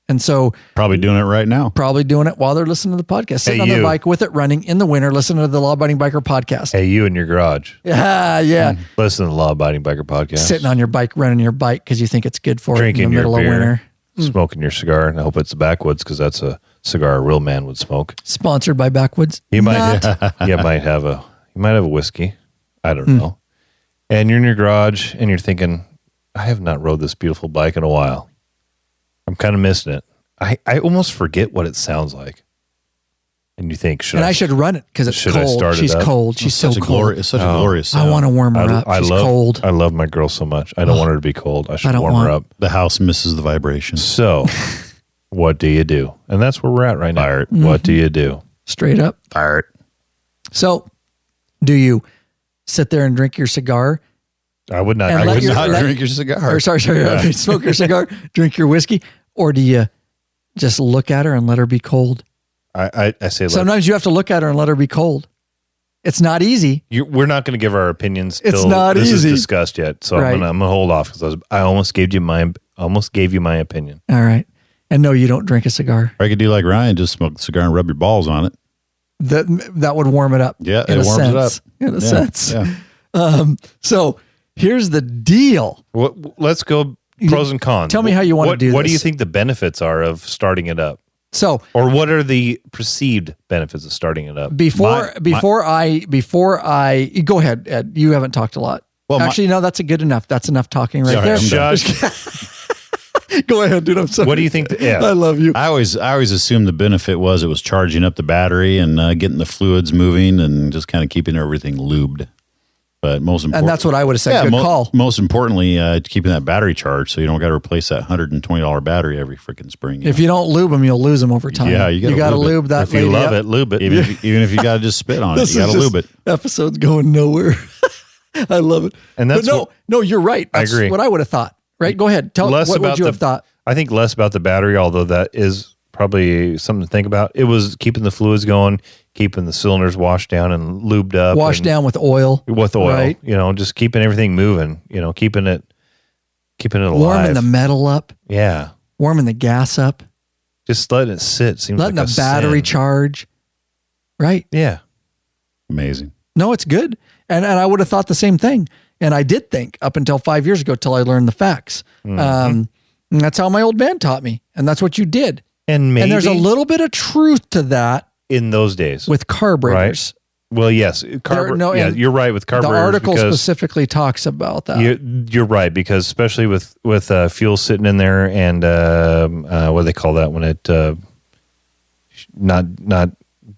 And so probably doing it right now, probably doing it while they're listening to the podcast, sitting on their bike with it running in the winter, listening to the Law Abiding Biker podcast. Hey, you in your garage. Yeah. Listen to the Law Abiding Biker podcast. Sitting on your bike, running your bike because you think it's good for drinking it in the middle your beer, of winter. Smoking your cigar, and I hope it's the Backwoods because that's a cigar a real man would smoke. Sponsored by Backwoods. You might have a whiskey. I don't know. And you're in your garage and you're thinking, I have not rode this beautiful bike in a while. I'm kind of missing it. I almost forget what it sounds like. And you think, I should run it because it's cold. She's cold. She's so cold. It's such a glorious sound. I want to warm her up. She's cold. I love my girl so much. I don't want her to be cold. I should warm her up. The house misses the vibration. So, what do you do? And that's where we're at right now. Fire it. What do you do? Straight up. Fire it. So, do you sit there and drink your cigar? I would not. I would not drink your cigar. Or smoke your cigar, drink your whiskey, or do you just look at her and let her be cold? I say sometimes you have to look at her and let her be cold. It's not easy. We're not going to give our opinions It's till not this easy. is discussed yet. So Right. I'm gonna hold off because I almost gave you my opinion. All right. And no, you don't drink a cigar. Or I could do like Ryan, just smoke the cigar and rub your balls on it. That would warm it up. Yeah, in it a warms sense. it up. In a sense. Yeah. So here's the deal. Let's go pros and cons. Tell me how you want to do What do you this. think the benefits are of starting it up? So Or what are the perceived benefits of starting it up? before I go ahead, Ed, you haven't talked a lot. Well, actually, no, that's good enough. That's enough talking right Sorry, there. I'm done. Shush. Go ahead, dude. I'm sorry. What do you think? Yeah. I love you. I always assumed the benefit was it was charging up the battery and getting the fluids moving and just kind of keeping everything lubed. But most important, And that's what I would have said. Good call. Most importantly, keeping that battery charged so you don't got to replace that $120 battery every freaking spring. If you don't lube them, you'll lose them over time. Yeah, you gotta lube lube it. that. If you lady love up. it, lube it. even if you got to just spit on it, This you got is to just lube it. Episode's going nowhere. I love it. And that's but no, you're right. I That's agree. what I would have thought. Right? Go ahead. Tell Less what about would you have thought? I think less about the battery, although that is probably something to think about. It was keeping the fluids going, keeping the cylinders washed down and lubed up. Washed and down with oil. with oil. Right. Just keeping everything moving. Keeping it alive. Warming the metal up. Yeah. Warming the gas up. Just letting it sit seems Letting like the a battery sin. charge. Right? Yeah. Amazing. No, it's good. And I would have thought the same thing. And I did think up until 5 years ago till I learned the facts. And that's how my old man taught me. And that's what you did. And maybe And there's a little bit of truth to that in those days with carburetors. Well, yes, and you're right with The carburetors. article because specifically talks about that. you're right because especially with fuel sitting in there and what do they call that when it not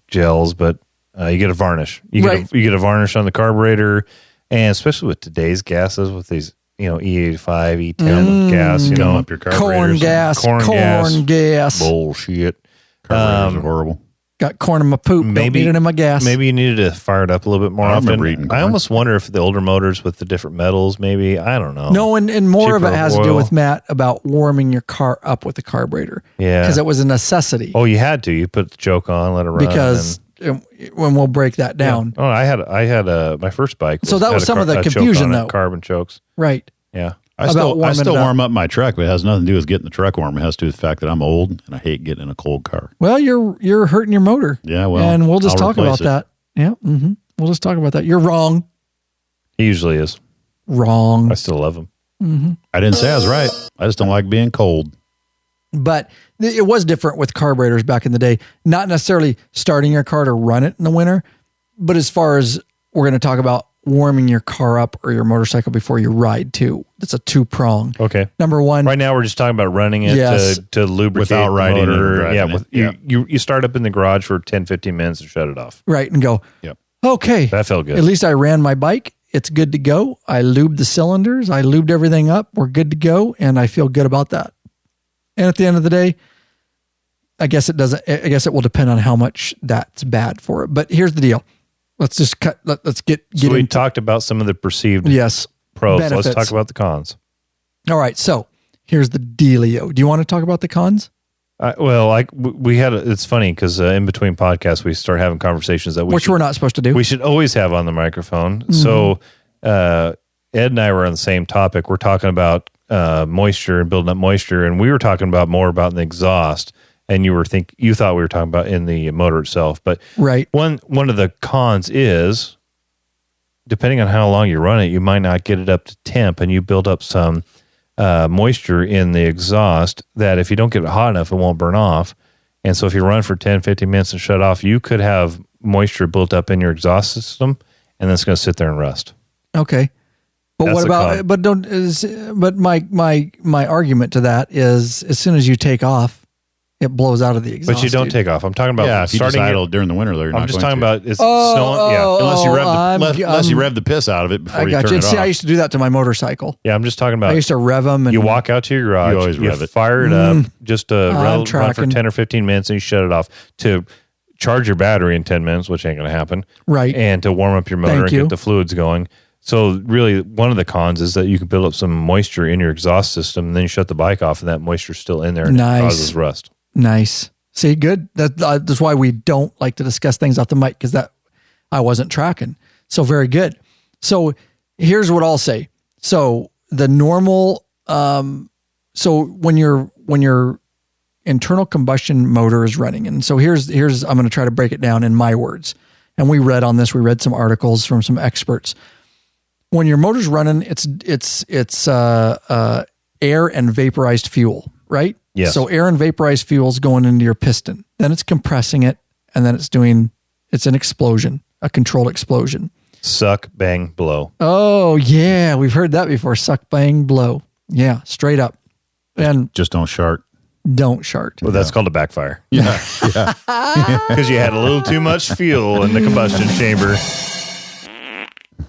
gels but you get a varnish. You get a varnish on the carburetor, and especially with today's gases with these E85, E10 gas, Up your carburetors. Corn gas. bullshit. Carburetors are horrible. Got corn in my poop. Don't need it in my gas. Maybe you needed to fire it up a little bit more I often. remember eating corn. I almost wonder if the older motors with the different metals, maybe, I don't know. No, and more of it Cheaper has to do oil. with, Matt, about warming your car up with the carburetor. Yeah. Because it was a necessity. Oh, you had to. You put the choke on, let it run. Because when we'll break that down. Oh, I had my first bike. So that had was a some of the a choke confusion, on it, though. Carbon chokes. Right. Yeah. I still warming it up. warm up my truck, but it has nothing to do with getting the truck warm. It has to do with the fact that I'm old and I hate getting in a cold car. Well, you're hurting your motor. Yeah, well, and we'll just I'll talk about replace it. that. Yeah. Mm-hmm. We'll just talk about that. You're wrong. He usually is. Wrong. I still love him. I didn't say I was right. I just don't like being cold. But it was different with carburetors back in the day. Not necessarily starting your car to run it in the winter, but as far as we're going to talk about warming your car up or your motorcycle before you ride too. That's a two-prong. Okay. Number one. Right now, we're just talking about running it Yes. to lubricate Without the riding it or motor. driving it. You start up in the garage for 10, 15 minutes and shut it off. Right. And go, Yep. okay. That felt good. At least I ran my bike. It's good to go. I lubed the cylinders. I lubed everything up. We're good to go. And I feel good about that. And at the end of the day, I guess it will depend on how much that's bad for it. But here's the deal. Let's just cut. Let's get So we into talked about some of the perceived yes pros. benefits. Let's talk about the cons. All right. So here's the dealio. Do you want to talk about the cons? We had. It's funny because in between podcasts we start having conversations that We're not supposed to do. we should always have on the microphone. Mm-hmm. So Ed and I were on the same topic. We're talking about moisture and building up moisture, and we were talking about more about the exhaust. And you thought we were talking about in the motor itself, but Right. One of the cons is, depending on how long you run it, you might not get it up to temp, and you build up some moisture in the exhaust that if you don't get it hot enough, it won't burn off. And so if you run for 10, 15 minutes and shut off, you could have moisture built up in your exhaust system, and then it's going to sit there and rust. Okay. But That's what the about? But my argument to that is, as soon as you take off, it blows out of the exhaust. But you don't dude. take off. I'm talking about If you just starting idle it. during the winter, you're I'm not just going talking to. about it's snowing. Yeah. Unless you rev the piss out of it before I you got turn you. it See, off. I used to do that to my motorcycle. Yeah, I'm just talking about. I used to rev them. And You walk out to your garage, You always rev it. fire it up, just run for tracking. 10 or 15 minutes, and you shut it off to charge your battery in 10 minutes, which ain't going to happen. Right. And to warm up your motor Thank and you. get the fluids going. So really, one of the cons is that you can build up some moisture in your exhaust system, and then you shut the bike off, and that moisture's still in there, and Nice. it causes rust. Nice. See, good. That's why we don't like to discuss things off the mic, because that I wasn't tracking. So very good. So here's what I'll say. So the normal, so when your internal combustion motor is running, and so here's I'm going to try to break it down in my words. And we read some articles from some experts. When your motor's running, it's air and vaporized fuel, right? Yes. So air and vaporized fuel is going into your piston. Then it's compressing it, and then it's an explosion, a controlled explosion. Suck, bang, blow. Oh yeah, we've heard that before. Suck, bang, blow. Yeah, straight up. And just don't shart. Don't shart. Well, that's called a backfire. Yeah. Because you had a little too much fuel in the combustion chamber.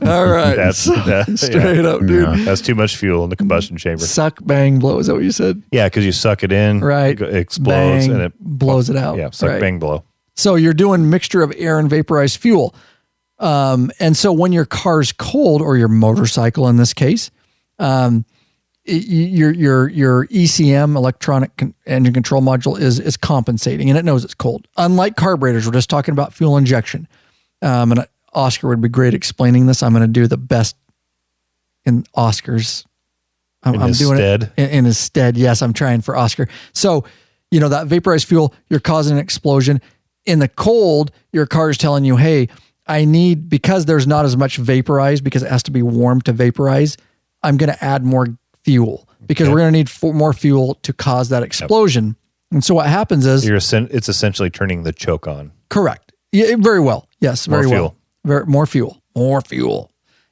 All right. That's straight up, dude. Yeah. That's too much fuel in the combustion chamber. Suck, bang, blow. Is that what you said? Yeah, because you suck it in, right? It explodes, bang, and it blows it out. Yeah, suck, right. bang, blow. So you're doing mixture of air and vaporized fuel. And so when your car's cold, or your motorcycle in this case, your ECM, electronic engine control module, is compensating, and it knows it's cold. Unlike carburetors, we're just talking about fuel injection. And Oscar would be great explaining this. I'm going to do the best in Oscar's. I'm doing it in his stead. Yes, I'm trying for Oscar. So, that vaporized fuel, you're causing an explosion. In the cold, your car is telling you, hey, because there's not as much vaporized, because it has to be warm to vaporize, I'm going to add more fuel, because we're going to need more fuel to cause that explosion. Yep. And so what happens is it's essentially turning the choke on. Correct. Yeah, very well. Yes, very well. More fuel.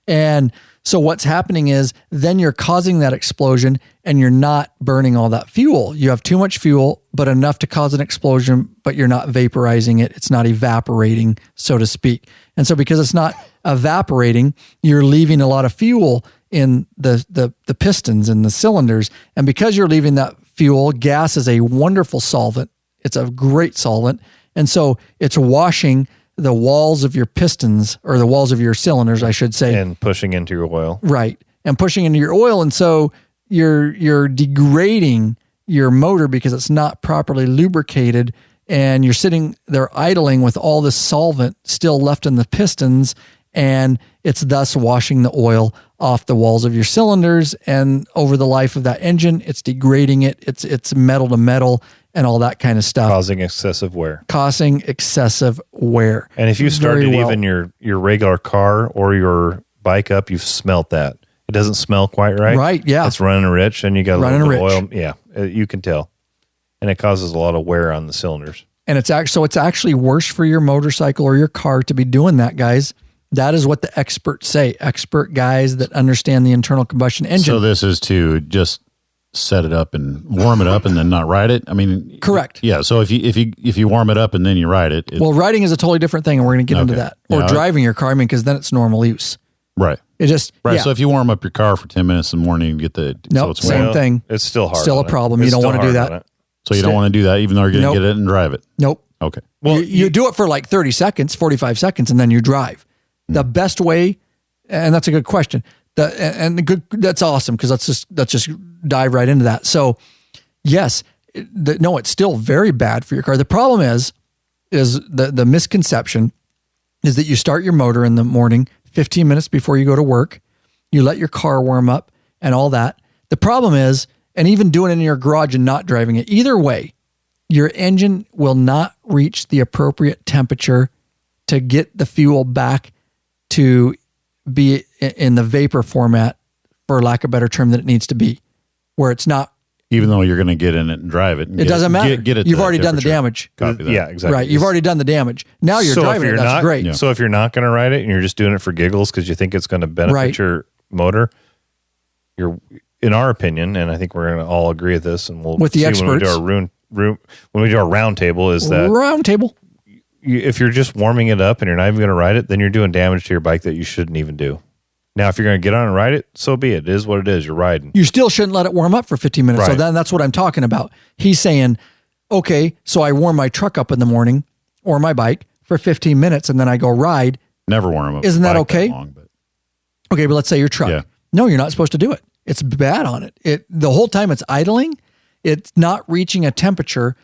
And so what's happening is then you're causing that explosion, and you're not burning all that fuel. You have too much fuel, but enough to cause an explosion, but you're not vaporizing it. It's not evaporating, so to speak. And so because it's not evaporating, you're leaving a lot of fuel in the pistons and the cylinders. And because you're leaving that fuel, gas is a wonderful solvent. It's a great solvent. And so it's washing the walls of your pistons, or the walls of your cylinders, I should say. And pushing into your oil. Right. And pushing into your oil. And so you're degrading your motor because it's not properly lubricated, and you're sitting there idling with all this solvent still left in the pistons, and it's thus washing the oil off the walls of your cylinders. And over the life of that engine, it's degrading it. It's metal to metal and all that kind of stuff. Causing excessive wear. And if you started even your regular car or your bike up, you've smelt that. It doesn't smell quite right. Right, yeah. It's running rich, and you got a little bit of oil. Yeah, you can tell. And it causes a lot of wear on the cylinders. And it's actually worse for your motorcycle or your car to be doing that, guys. That is what the experts say. Expert guys that understand the internal combustion engine. So this is to just set it up and warm it up and then not ride it. I mean, correct. Yeah. So if you warm it up and then you ride it, well, riding is a totally different thing, and we're going to get into that. Or driving your car, because then it's normal use. Right. It just right. Yeah. So if you warm up your car for 10 minutes in the morning and get the same thing. It's still hard. Still a problem. You don't want to do that. So you don't want to do that, even though you're going to get it and drive it. Nope. Okay. Well, you do it for like 30 seconds, 45 seconds, and then you drive. The best way, and that's a good question. That's awesome, because let's just dive right into that. So, yes, it's still very bad for your car. The problem is the misconception is that you start your motor in the morning, 15 minutes before you go to work. You let your car warm up and all that. The problem is, and even doing it in your garage and not driving it, either way, your engine will not reach the appropriate temperature to get the fuel back to be in the vapor format, for lack of a better term, that it needs to be, where it's not. Even though you're going to get in it and drive it. It doesn't matter. Get it. You've already done the damage. Copy that. Yeah, exactly. Right. You've already done the damage. Now you're driving it. That's great. Yeah. So if you're not going to ride it and you're just doing it for giggles because you think it's going to benefit your motor, you're, in our opinion, and I think we're going to all agree with this, and we'll with the see experts when we do our round table, is that round table. If you're just warming it up and you're not even going to ride it, then you're doing damage to your bike that you shouldn't even do. Now, if you're going to get on and ride it, so be it. It is what it is. You're riding. You still shouldn't let it warm up for 15 minutes. Right. So then that's what I'm talking about. He's saying, okay, so I warm my truck up in the morning or my bike for 15 minutes and then I go ride. Never warm them up. Isn't that okay? Okay, but let's say your truck. Yeah. No, you're not supposed to do it. It's bad on it. The whole time it's idling, it's not reaching a temperature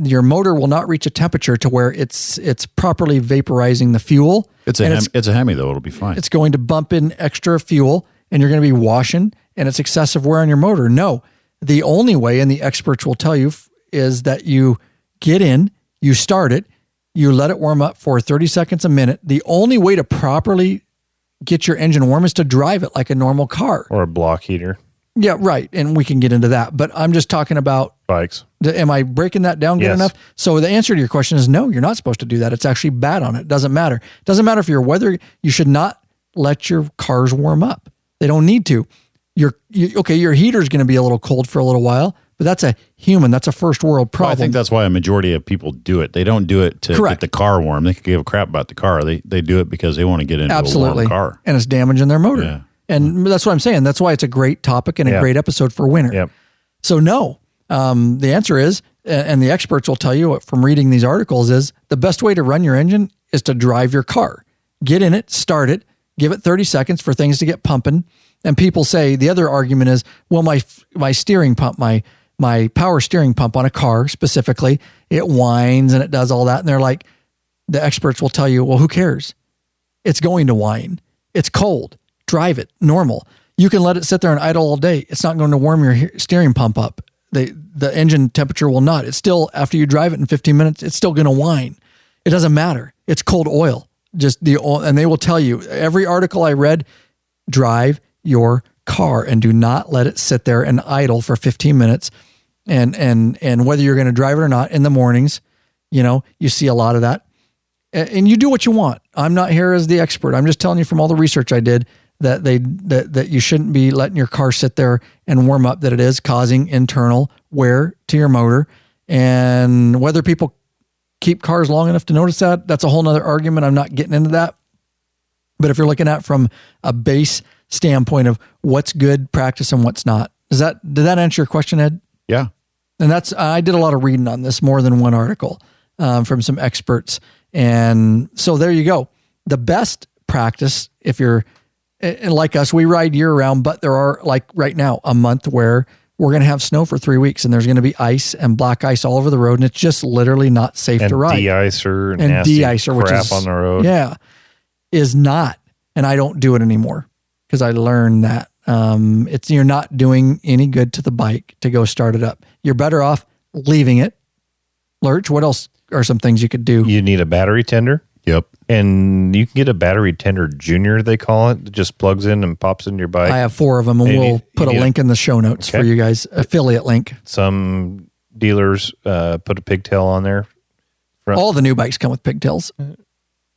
your motor will not reach a temperature to where it's properly vaporizing the fuel. It's a Hemi though. It'll be fine. It's going to bump in extra fuel, and you're going to be washing, and it's excessive wear on your motor. No, the only way, and the experts will tell you, is that you get in, you start it, you let it warm up for 30 seconds a minute. The only way to properly get your engine warm is to drive it like a normal car. Or a block heater. Yeah, right. And we can get into that. But I'm just talking about bikes. Am I breaking that down good enough? So the answer to your question is no, you're not supposed to do that. It's actually bad on it. It doesn't matter. It doesn't matter if you're weather. You should not let your cars warm up. They don't need to. Your heater's going to be a little cold for a little while, but that's a human. That's a first world problem. Well, I think that's why a majority of people do it. They don't do it to get the car warm. They could give a crap about the car. They do it because they want to get into a warm car. And it's damaging their motor. Yeah. And that's what I'm saying. That's why it's a great topic and a great episode for winter. Yep. So no, the answer is, and the experts will tell you from reading these articles, is the best way to run your engine is to drive your car. Get in it, start it, give it 30 seconds for things to get pumping. And people say, the other argument is, well, my steering pump, my power steering pump on a car specifically, it whines and it does all that. And they're like, the experts will tell you, well, who cares? It's going to whine. It's cold. Drive it normal. You can let it sit there and idle all day. It's not going to warm your steering pump up. The engine temperature will not. It's still, after you drive it in 15 minutes, it's still going to whine. It doesn't matter. It's cold oil. And they will tell you, every article I read, drive your car and do not let it sit there and idle for 15 minutes. And whether you're going to drive it or not in the mornings, you see a lot of that. And you do what you want. I'm not here as the expert. I'm just telling you from all the research I did that you shouldn't be letting your car sit there and warm up, that it is causing internal wear to your motor. And whether people keep cars long enough to notice that's a whole nother argument. I'm not getting into that. But if you're looking at from a base standpoint of what's good practice and what's not, did that answer your question, Ed? Yeah. And I did a lot of reading on this, more than one article from some experts. And so there you go. The best practice, if you're, and like us, we ride year round, but there are, like right now, a month where we're going to have snow for 3 weeks and there's going to be ice and black ice all over the road. And it's just literally not safe to ride. De-icer and de-icer, which is on the road. Yeah, is not. And I don't do it anymore because I learned that you're not doing any good to the bike to go start it up. You're better off leaving it. Lurch, what else are some things you could do? You need a battery tender. Yep. And you can get a battery tender junior, they call it. It just plugs in and pops in your bike. I have 4 of them, and we'll put a link in the show notes for you guys. Affiliate link. Some dealers put a pigtail on there. All the new bikes come with pigtails.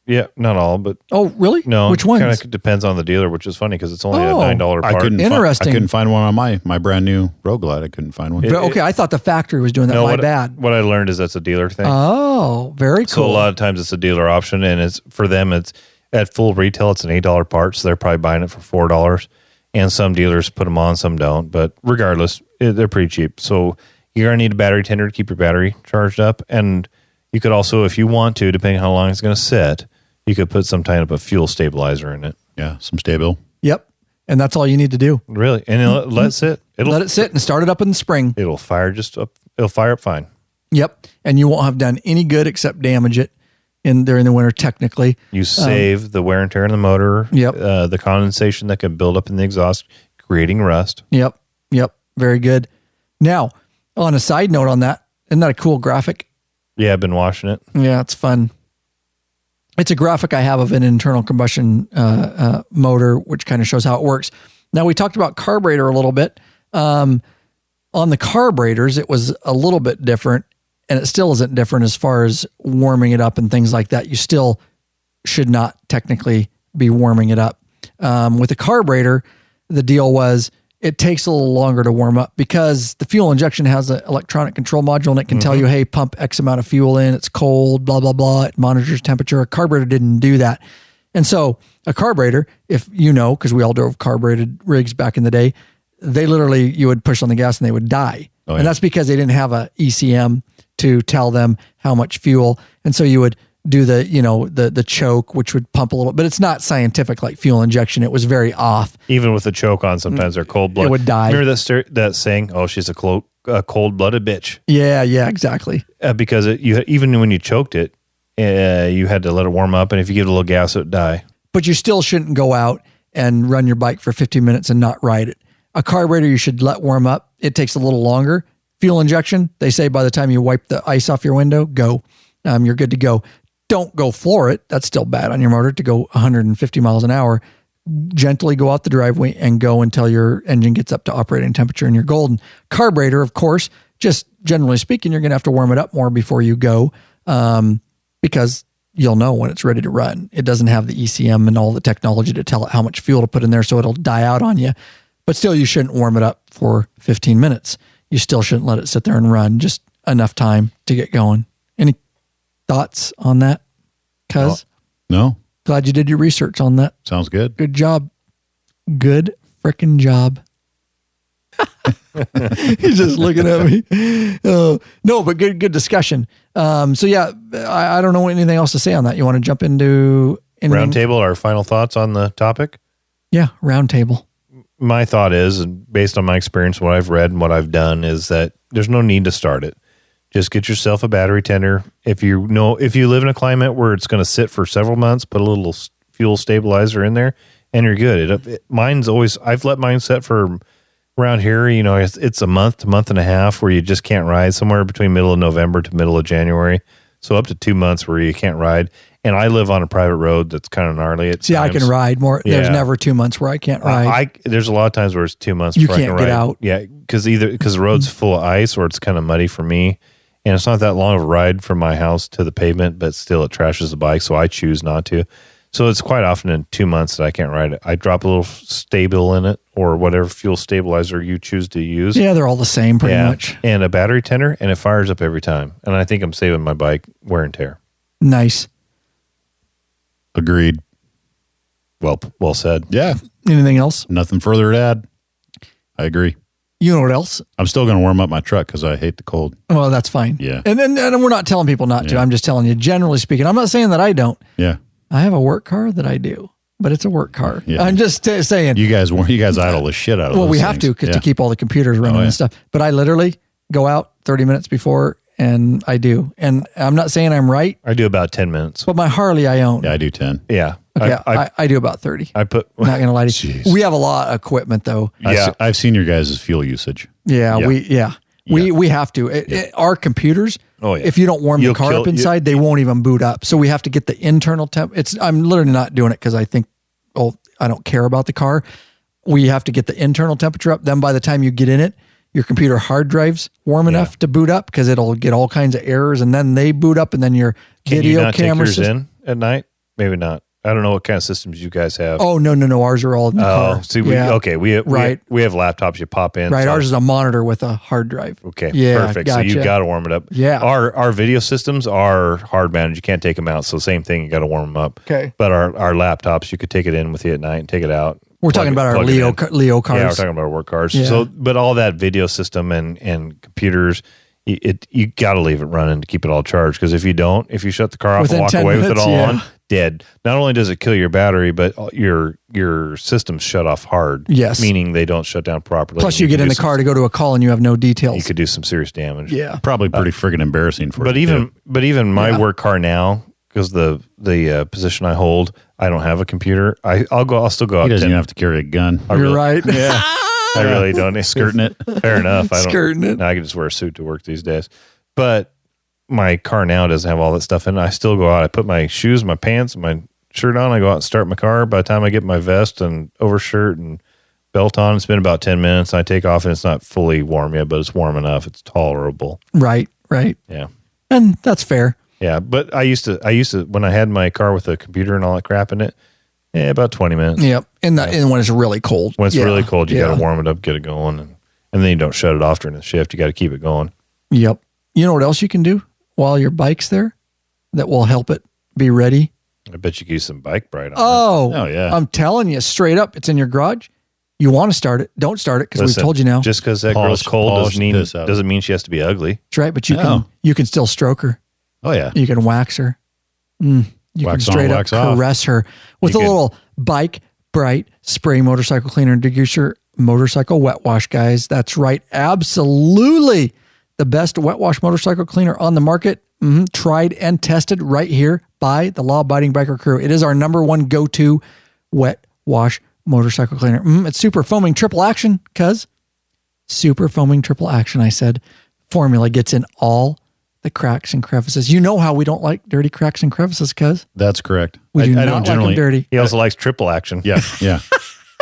Yeah, not all, but... Oh, really? No. Which ones? Kind of depends on the dealer, which is funny because it's only a $9 part. Interesting. I couldn't find one on my brand new Road Glide. I couldn't find one. Okay, I thought the factory was doing that. My bad. What I learned is that's a dealer thing. Oh, very cool. So a lot of times it's a dealer option, and it's for them, it's at full retail, it's an $8 part, so they're probably buying it for $4. And some dealers put them on, some don't. But regardless, they're pretty cheap. So you're going to need a battery tender to keep your battery charged up. And you could also, if you want to, depending on how long it's going to sit, you could put some kind of a fuel stabilizer in it. Yeah, some Stabil. Yep. And that's all you need to do. Really? And let it sit. Let it sit and start it up in the spring. It'll fire up fine. Yep. And you won't have done any good except damage it during the winter, technically. You save the wear and tear in the motor. Yep. The condensation that can build up in the exhaust, creating rust. Yep. Very good. Now, on a side note on that, isn't that a cool graphic? Yeah, I've been watching it. Yeah, it's fun. It's a graphic I have of an internal combustion motor, which kind of shows how it works. Now, we talked about carburetor a little bit. On the carburetors, it was a little bit different, and it still isn't different as far as warming it up and things like that. You still should not technically be warming it up. With the carburetor, the deal was it takes a little longer to warm up because the fuel injection has an electronic control module, and it can tell you, hey, pump X amount of fuel in, it's cold, blah, blah, blah. It monitors temperature. A carburetor didn't do that. And so a carburetor, if you know, because we all drove carbureted rigs back in the day, they literally, you would push on the gas and they would die. And that's because they didn't have a ECM to tell them how much fuel. And so you would do the choke, which would pump a little, but it's not scientific like fuel injection. It was very off. Even with the choke on, sometimes they're cold blooded. It would die. Remember that saying? Oh, she's a cold blooded bitch. Yeah, exactly. Because even when you choked it, you had to let it warm up, and if you give it a little gas, it would die. But you still shouldn't go out and run your bike for 15 minutes and not ride it. A carburetor you should let warm up. It takes a little longer. Fuel injection, they say by the time you wipe the ice off your window, go. You're good to go. Don't go floor it. That's still bad on your motor to go 150 miles an hour. Gently go out the driveway and go until your engine gets up to operating temperature and you're golden. Carburetor, of course, just generally speaking, you're going to have to warm it up more before you go because you'll know when it's ready to run. It doesn't have the ECM and all the technology to tell it how much fuel to put in there, so it'll die out on you. But still, you shouldn't warm it up for 15 minutes. You still shouldn't let it sit there and run, just enough time to get going. Any thoughts on that, Cuz? No. Glad you did your research on that. Sounds good. Good job. Good frickin' job. He's just looking at me. No, but good discussion. So yeah, I don't know anything else to say on that. You want to jump into Roundtable, our final thoughts on the topic? Yeah, roundtable. My thought is, and based on my experience, what I've read and what I've done, is that there's no need to start it. Just get yourself a battery tender. If you live in a climate where it's going to sit for several months, put a little fuel stabilizer in there, and you're good. I've let mine set for around here. It's a month to month and a half where you just can't ride, somewhere between middle of November to middle of January. So up to 2 months where you can't ride. And I live on a private road that's kind of gnarly at times. I can ride more. Yeah. There's never 2 months where I can't ride. There's a lot of times where it's 2 months you before I can can't ride. get out. Yeah, because the road's full of ice or it's kind of muddy for me. And it's not that long of a ride from my house to the pavement, but still it trashes the bike, so I choose not to. So it's quite often in 2 months that I can't ride it. I drop a little stable in it or whatever fuel stabilizer you choose to use. Yeah, they're all the same pretty much. And a battery tender, and it fires up every time. And I think I'm saving my bike wear and tear. Nice. Agreed. Well said. Yeah. Anything else? Nothing further to add. I agree. You know what else? I'm still going to warm up my truck because I hate the cold. Well, that's fine. Yeah. And we're not telling people not to. I'm just telling you, generally speaking. I'm not saying that I don't. Yeah. I have a work car that I do, but it's a work car. Yeah. I'm just saying. You guys idle the shit out of Well, those we have things. to keep all the computers running and stuff. But I literally go out 30 minutes before and I do. And I'm not saying I'm right. I do about 10 minutes. But my Harley I own. Yeah, I do 10. Yeah. Okay, I do about 30. I'm not going to lie to you. Jeez. We have a lot of equipment though. Yeah. I've seen your guys' fuel usage. Yeah. We have to. Our computers, if you don't warm the car up inside, they won't even boot up. So we have to get the internal temp. I'm literally not doing it because I think, I don't care about the car. We have to get the internal temperature up. Then by the time you get in it, your computer hard drive's warm enough to boot up because it'll get all kinds of errors and then they boot up and then your video camera take yours in at night? Maybe not. I don't know what kind of systems you guys have. Oh, no. Ours are all in the car. See, we have laptops you pop in. Right. So ours is a monitor with a hard drive. Okay. Yeah, perfect. Gotcha. So you got to warm it up. Yeah. Our video systems are hard managed. You can't take them out. So same thing. You got to warm them up. Okay. But our laptops, you could take it in with you at night and take it out. We're talking about our Leo cars. Yeah, we're talking about our work cars. Yeah. So, but all that video system and computers, you got to leave it running to keep it all charged. Because if you shut the car off and walk away with it all on, dead. Not only does it kill your battery, but your systems shut off hard. Yes. Meaning they don't shut down properly. Plus you get in the car to go to a call and you have no details. You could do some serious damage. Yeah. Probably pretty friggin' embarrassing for you. But even my work car now, because the position I hold, I don't have a computer. I'll still go out. He doesn't even have to carry a gun. You're right. Yeah. I really don't. Skirting it. Fair enough. Skirting it. I can just wear a suit to work these days. But my car now doesn't have all that stuff in it. I still go out. I put my shoes, my pants, and my shirt on. I go out and start my car. By the time I get my vest and overshirt and belt on, it's been about 10 minutes. I take off and it's not fully warm yet, but it's warm enough. It's tolerable. Right. Yeah. And that's fair. Yeah. But I used to, when I had my car with a computer and all that crap in it, about 20 minutes. Yep. And when it's really cold. When it's really cold, you got to warm it up, get it going. And then you don't shut it off during the shift. You got to keep it going. Yep. You know what else you can do while your bike's there that will help it be ready? I bet you could use some bike bright on Oh, yeah. I'm telling you straight up, it's in your garage. You want to start it. Don't start it because we've told you now. Just because that girl's cold doesn't mean she has to be ugly. That's right. But you can still stroke her. Oh, yeah. You can wax her. You Wax can straight on, up wax off. caress her with a little Bike Bright Spray Motorcycle Cleaner and Degreaser Motorcycle Wet Wash, guys. That's right. Absolutely. The best wet wash motorcycle cleaner on the market. Tried and tested right here by the law-abiding biker crew. It is our number one go-to wet wash motorcycle cleaner. It's super foaming triple action, cuz. Super foaming triple action, I said. Formula gets in all the cracks and crevices. You know how we don't like dirty cracks and crevices, cuz. That's correct. We do not like them dirty. He also likes triple action. Yeah.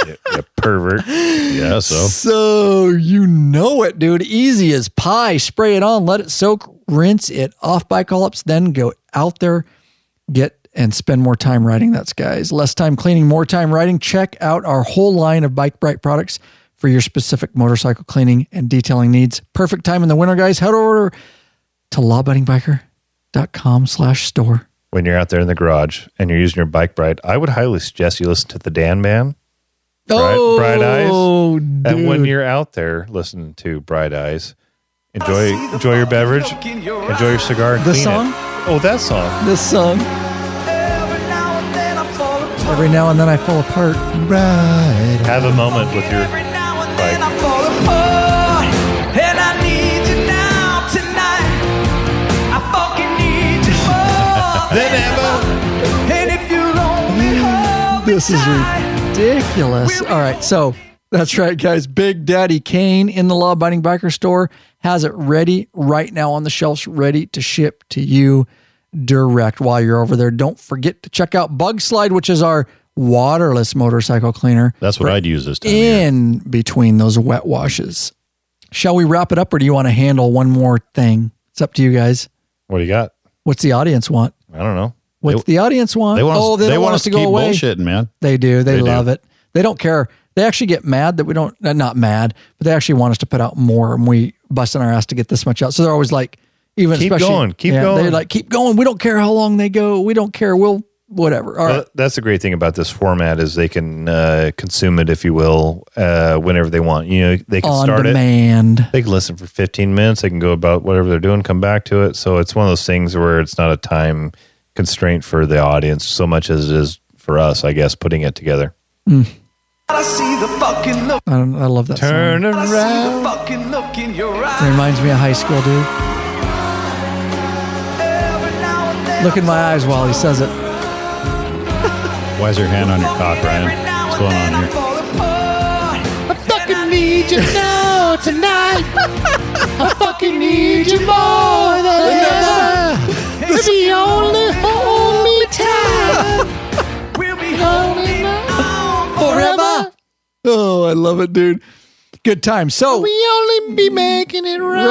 You pervert. Yeah, So you know it, dude. Easy as pie. Spray it on, let it soak, rinse it off bike all-ups, then go out there, get and spend more time riding. That's, guys. Less time cleaning, more time riding. Check out our whole line of Bike Bright products for your specific motorcycle cleaning and detailing needs. Perfect time in the winter, guys. Head over to lawabidingbiker.com/store. When you're out there in the garage and you're using your Bike Bright, I would highly suggest you listen to the Dan Band. Bright Eyes. Dude. And when you're out there listening to Bright Eyes, enjoy your beverage, enjoy your cigar. And This clean song? It. Oh, that song. This song. Every now and then I fall apart. Right. Have a moment with your bike. And I need you now tonight. I fucking need you more than ever. And if you'll only hold me This is ridiculous. All right, so that's right, guys. Big Daddy Kane in the Law-Abiding Biker store has it ready right now on the shelves, ready to ship to you direct. While you're over there, don't forget to check out Bug Slide, which is our waterless motorcycle cleaner. That's what I'd use this time. In between those wet washes. Shall we wrap it up, or do you want to handle one more thing? It's up to you guys. What do you got? What's the audience want? I don't know. What's the audience want? They want us, they don't want us to go keep away. bullshitting, man. They do. They love do. it. They don't care. They actually get mad that we don't, not mad, but they actually want us to put out more, and we busting our ass to get this much out. So they're always like, even Keep especially, going, keep going. They're like, keep going. We don't care how long they go. We don't care. We'll, whatever. All right. That's the great thing about this format is they can consume it, if you will, whenever they want. You know, they can On start demand. it. They can listen for 15 minutes. They can go about whatever they're doing, come back to it. So it's one of those things where it's not a time constraint for the audience so much as it is for us, I guess, putting it together. I see the fucking look. I love that Turn song. I see around. the fucking look in your It eyes. reminds me of high school, dude. Look in my eyes while he says it. Why is your hand on your cock, Ryan? What's going on here? I fucking need you now tonight. I fucking need you more than ever. If you only hold me tight, we'll be holding on forever. Oh, I love it, dude. Good time. So We only be making it right.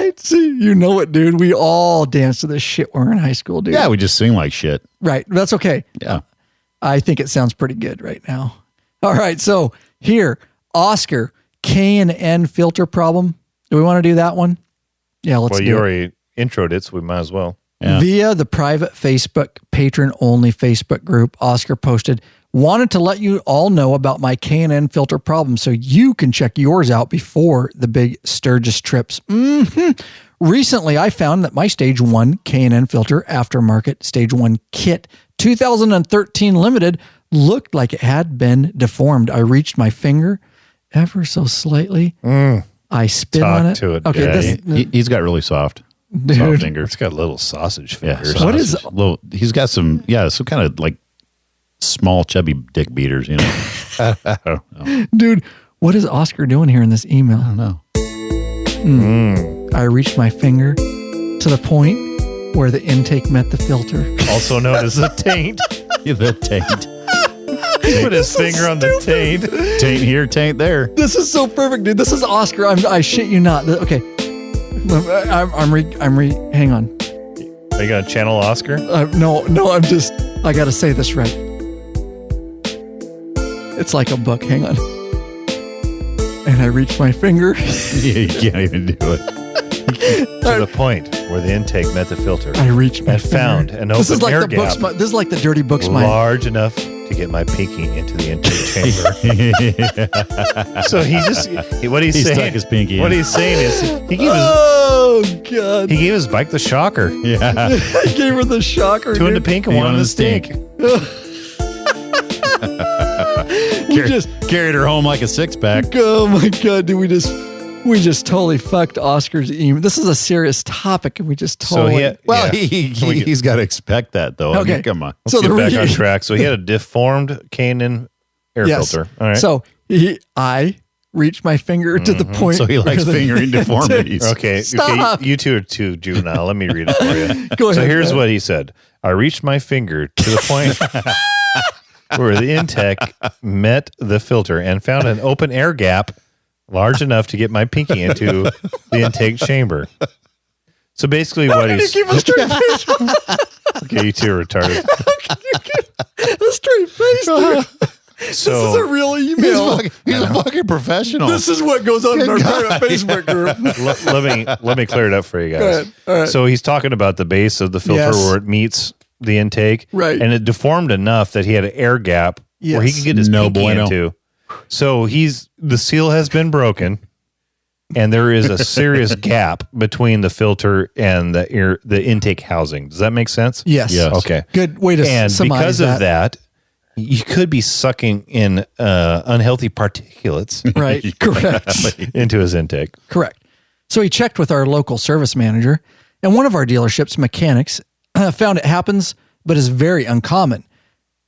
right. See, you know it, dude. We all danced to this shit when we were in high school, dude. Yeah, we just sing like shit. Right. That's okay. Yeah. I think it sounds pretty good right now. All right. So here, Oscar, K&N filter problem. Do we want to do that one? Yeah, let's Well, do you it. already introed it, so we might as well. Yeah. Via the private Facebook, patron-only Facebook group, Oscar posted, wanted to let you all know about my K&N filter problem so you can check yours out before the big Sturgis trips. Recently, I found that my Stage 1 K&N filter aftermarket Stage 1 kit 2013 Limited looked like it had been deformed. I reached my finger ever so slightly. I spit Talk on it. to it, Okay, Daddy. He's got really soft dude, fingers. It's got little sausage Yeah, fingers. sausage. What is- little? He's got some kind of like small chubby dick beaters, you know. I don't know. dude, what is Oscar doing here in this email? I don't know. I reached my finger to the point where the intake met the filter. Also known as the taint. The taint. He put his finger on the taint. Taint here, taint there. This is so perfect, dude. This is Oscar. I shit you not. Okay. Hang on. Are you going to channel Oscar? No, I got to say this right. It's like a book. Hang on. And I reached my finger. You can't even do it. To the point where the intake met the filter. I reached my and finger. found an This is open like air the gap book. This is like the dirty book smile. large enough to get my pinky into the intake chamber. So what he's He saying, stuck his pinky what in. he's saying is he keeps Oh, God. He gave his bike the shocker. Yeah. He gave her the shocker. Two in the dude. pink and one in the stink. Carried her home like a 6-pack. Oh, my God. Dude, we just totally fucked Oscar's email. This is a serious topic, and we just totally... He's got to expect that, though. I Okay. mean, come on. So Get back on track. So he had a deformed K&N air filter. All right. So I reached my finger to the point. So he likes where the- fingering deformities. Okay. Stop. You two are too juvenile. Let me read it for you. Go ahead, So here's man. what he said. I reached my finger to the point where the intake met the filter and found an open air gap large enough to get my pinky into the intake chamber. So basically what You he's... keep a straight face. Okay, you two are retarded. A straight face. Dude. This is a real email. He's a fucking professional. This is what goes on in our private Facebook group. let me clear it up for you guys. Go ahead. All right. So he's talking about the base of the filter Yes. where it meets the intake, Right. And it deformed enough that he had an air gap where he Yes. could get his No pinky bueno. into. So the seal has been broken, and there is a serious gap between the filter and the intake housing. Does that make sense? Yes. Yes. Okay. Good way to And summarize because of that, you could be sucking in unhealthy particulates Right. Correct. into his intake. Correct. So he checked with our local service manager, and one of our dealership's mechanics found it happens, but is very uncommon.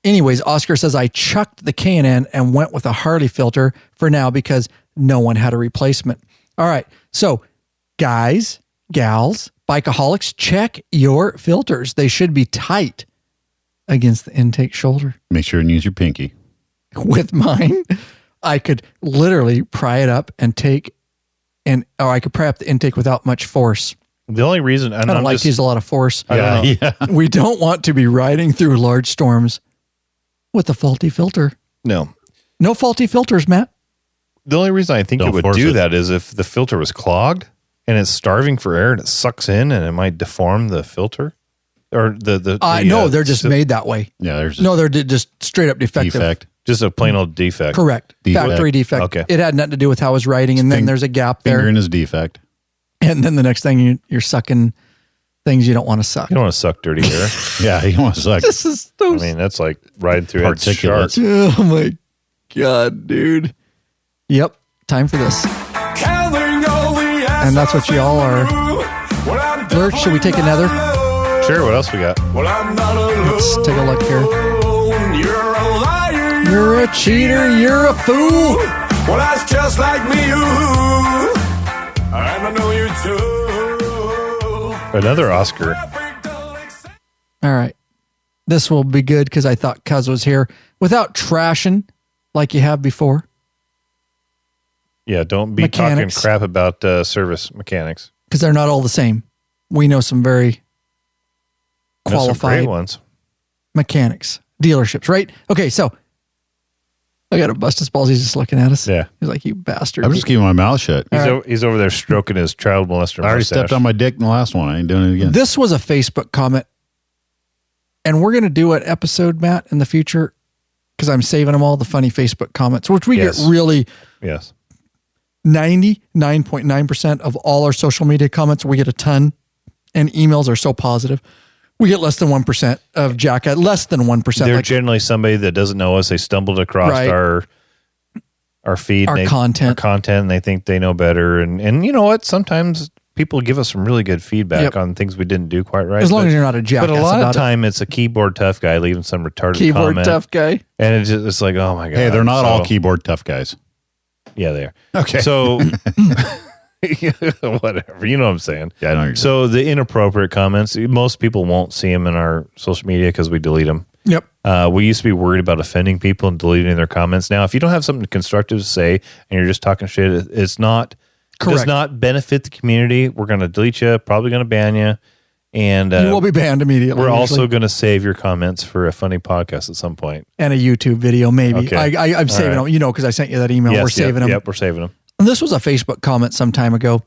Anyways, Oscar says I chucked the K&N and went with a Harley filter for now because no one had a replacement. All right. So guys, gals, bikeaholics, check your filters. They should be tight against the intake shoulder. Make sure and use your pinky. With mine, I could literally pry it up and or I could pry up the intake without much force. The only reason I don't like to use a lot of force. Yeah. We don't want to be riding through large storms with a faulty filter. No. No faulty filters, Matt. The only reason I think Don't it would force do it. that is if the filter was clogged and it's starving for air and it sucks in and it might deform the filter or the No, they're just made that way. Yeah, there's No, they're just straight up defective. defect. just a plain old defect. Correct. Defect. Factory defect. Okay. It had nothing to do with how I was riding, and then there's a gap Finger there. in his defect. And then the next thing you're sucking things you don't want to suck. You don't want to suck dirty air. Yeah, he wants to like This is I those. mean, that's like riding through Ed's shark. particulates. Oh my God, dude. Yep. Time for this. And that's what y'all are. Lurch, should we take another? Sure, what else we got? Let's take a look here. You're a cheater. You're a fool. Well, that's just like me, ooh. And I know you too. Another Oscar. All right. This will be good because I thought Cuz was here without trashing like you have before. Yeah, don't be Mechanics. talking crap about service mechanics. Because they're not all the same. We know some very There's some qualified great ones. mechanics, dealerships, right? Okay, so I got to bust his balls. He's just looking at us. Yeah. He's like, you bastard. I'm just keeping my mouth shut. He's over there stroking his child molester I already mustache. stepped on my dick in the last one. I ain't doing it again. This was a Facebook comment, and we're going to do an episode, Matt, in the future because I'm saving them all, the funny Facebook comments, which we Yes. get really Yes. 99.9% of all our social media comments. We get a ton, and emails are so positive. We get less than 1% of jackass, less than 1%. They're like generally somebody that doesn't know us. They stumbled across Right. our feed, Our and content. and they think they know better. And you know what? Sometimes people give us some really good feedback Yep. on things we didn't do quite right. as long but, as you're not a jackass but a lot about of time it's a keyboard tough guy leaving some retarded it. Keyboard comment, tough guy. and it's like, oh my god. Hey, they're not So- all keyboard tough guys. Yeah, they are. Okay. So whatever, you know what I'm saying. Yeah, I know what you're So the inappropriate comments, most people won't see them in our social media because we delete them. Yep. We used to be worried about offending people and deleting their comments. Now, if you don't have something constructive to say and you're just talking shit, it's not it does Correct. not benefit the community. We're going to delete you, probably going to ban you, and You will be banned immediately. we're also usually. going to save your comments for a funny podcast at some point. And a YouTube video, maybe. Okay. I'm saving right. them, you know, because I sent you that email. Yes, We're saving them. Yep, we're saving them. And this was a Facebook comment some time ago.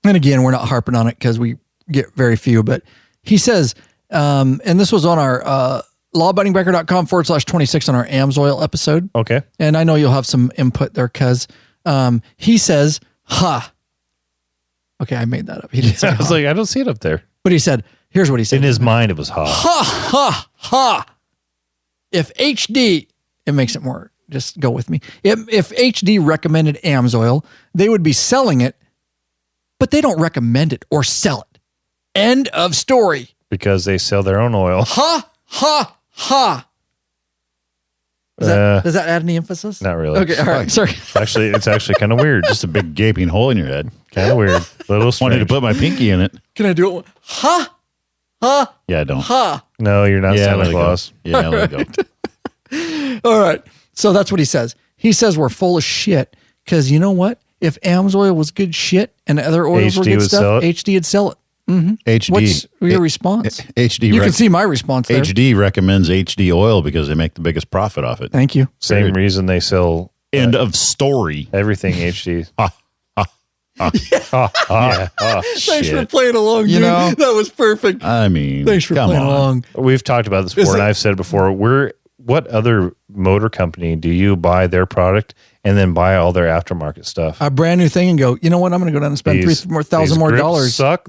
And again, we're not harping on it because we get very few, but he says, and this was on our lawabidingbiker.com/26 on our AMSOIL episode. Okay. And I know you'll have some input there because he says, Okay, I made that up. He didn't say I was ha. like, I don't see it up there. But he said, here's what he said. In his mind, it was ha. Ha, ha, ha. If HD, it makes it more, just go with me. If HD recommended AMSOIL, they would be selling it, but they don't recommend it or sell it. End of story. Because they sell their own oil. Ha, ha, ha. Does that add any emphasis? Not really. Okay, all right, sorry. It's actually kind of weird. Just a big gaping hole in your head. Kind of weird. Little Wanted to strange. put my pinky in it. Can I do it? Ha, ha, Yeah, I don't. ha. No, you're not Santa let it go. Claus. Yeah, let it go. All right. So that's what he says. He says we're full of shit because you know what? If AMSOIL was good shit and other oils were HD good would sell stuff, it? HD would sell it. HD. What's your response? HD. You can see my response there. HD recommends HD oil because they make the biggest profit off it. Thank you. Same Period. reason they sell End of story. everything HD. Thanks for playing along, You dude. know? That was perfect. I mean, Thanks for come playing on. along. We've talked about this before, and I've said it before. What other motor company do you buy their product and then buy all their aftermarket stuff? A brand new thing and go, you know what? I'm going to go down and spend $3,000 more grips dollars. Suck.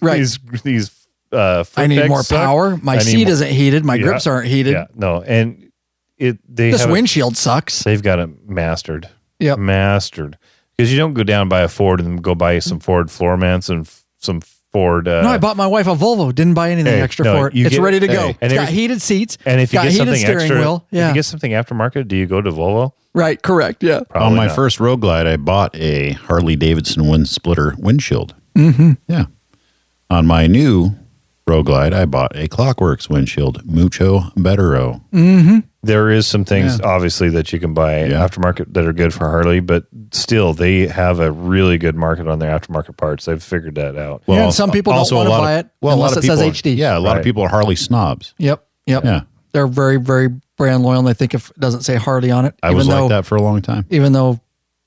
Right. These foot I need pegs more suck. power. My I need seat more- isn't heated. My Yeah. grips aren't heated. Yeah, no, and they This have windshield sucks. they've got it mastered. Yep. Mastered. Because you don't go down and buy a Ford and go buy some Ford floor mats and some Ford. No, I bought my wife a Volvo. Didn't buy anything Hey, extra no, for it. you It's get- ready to go. hey, and It's got every- heated seats. And if you got get heated something steering extra, wheel. if Yeah. you get something aftermarket, do you go to Volvo? Right. Correct. Yeah. Probably On my not. first Road Glide, I bought a Harley Davidson wind splitter windshield. Mm-hmm. Yeah. On my new Road Glide, I bought a Clockworks windshield, mucho bettero. There is some things, obviously, that you can buy Yeah. aftermarket that are good for Harley, but still, they have a really good market on their aftermarket parts. They've figured that out. Yeah, and some people don't also wanna a lot buy of- it well, a unless lot of it says people, HD. Yeah, a lot Right. of people are Harley snobs. Yep. Yeah. They're very, very brand loyal, and they think if it doesn't say Harley on it, I was like that for a long time. even though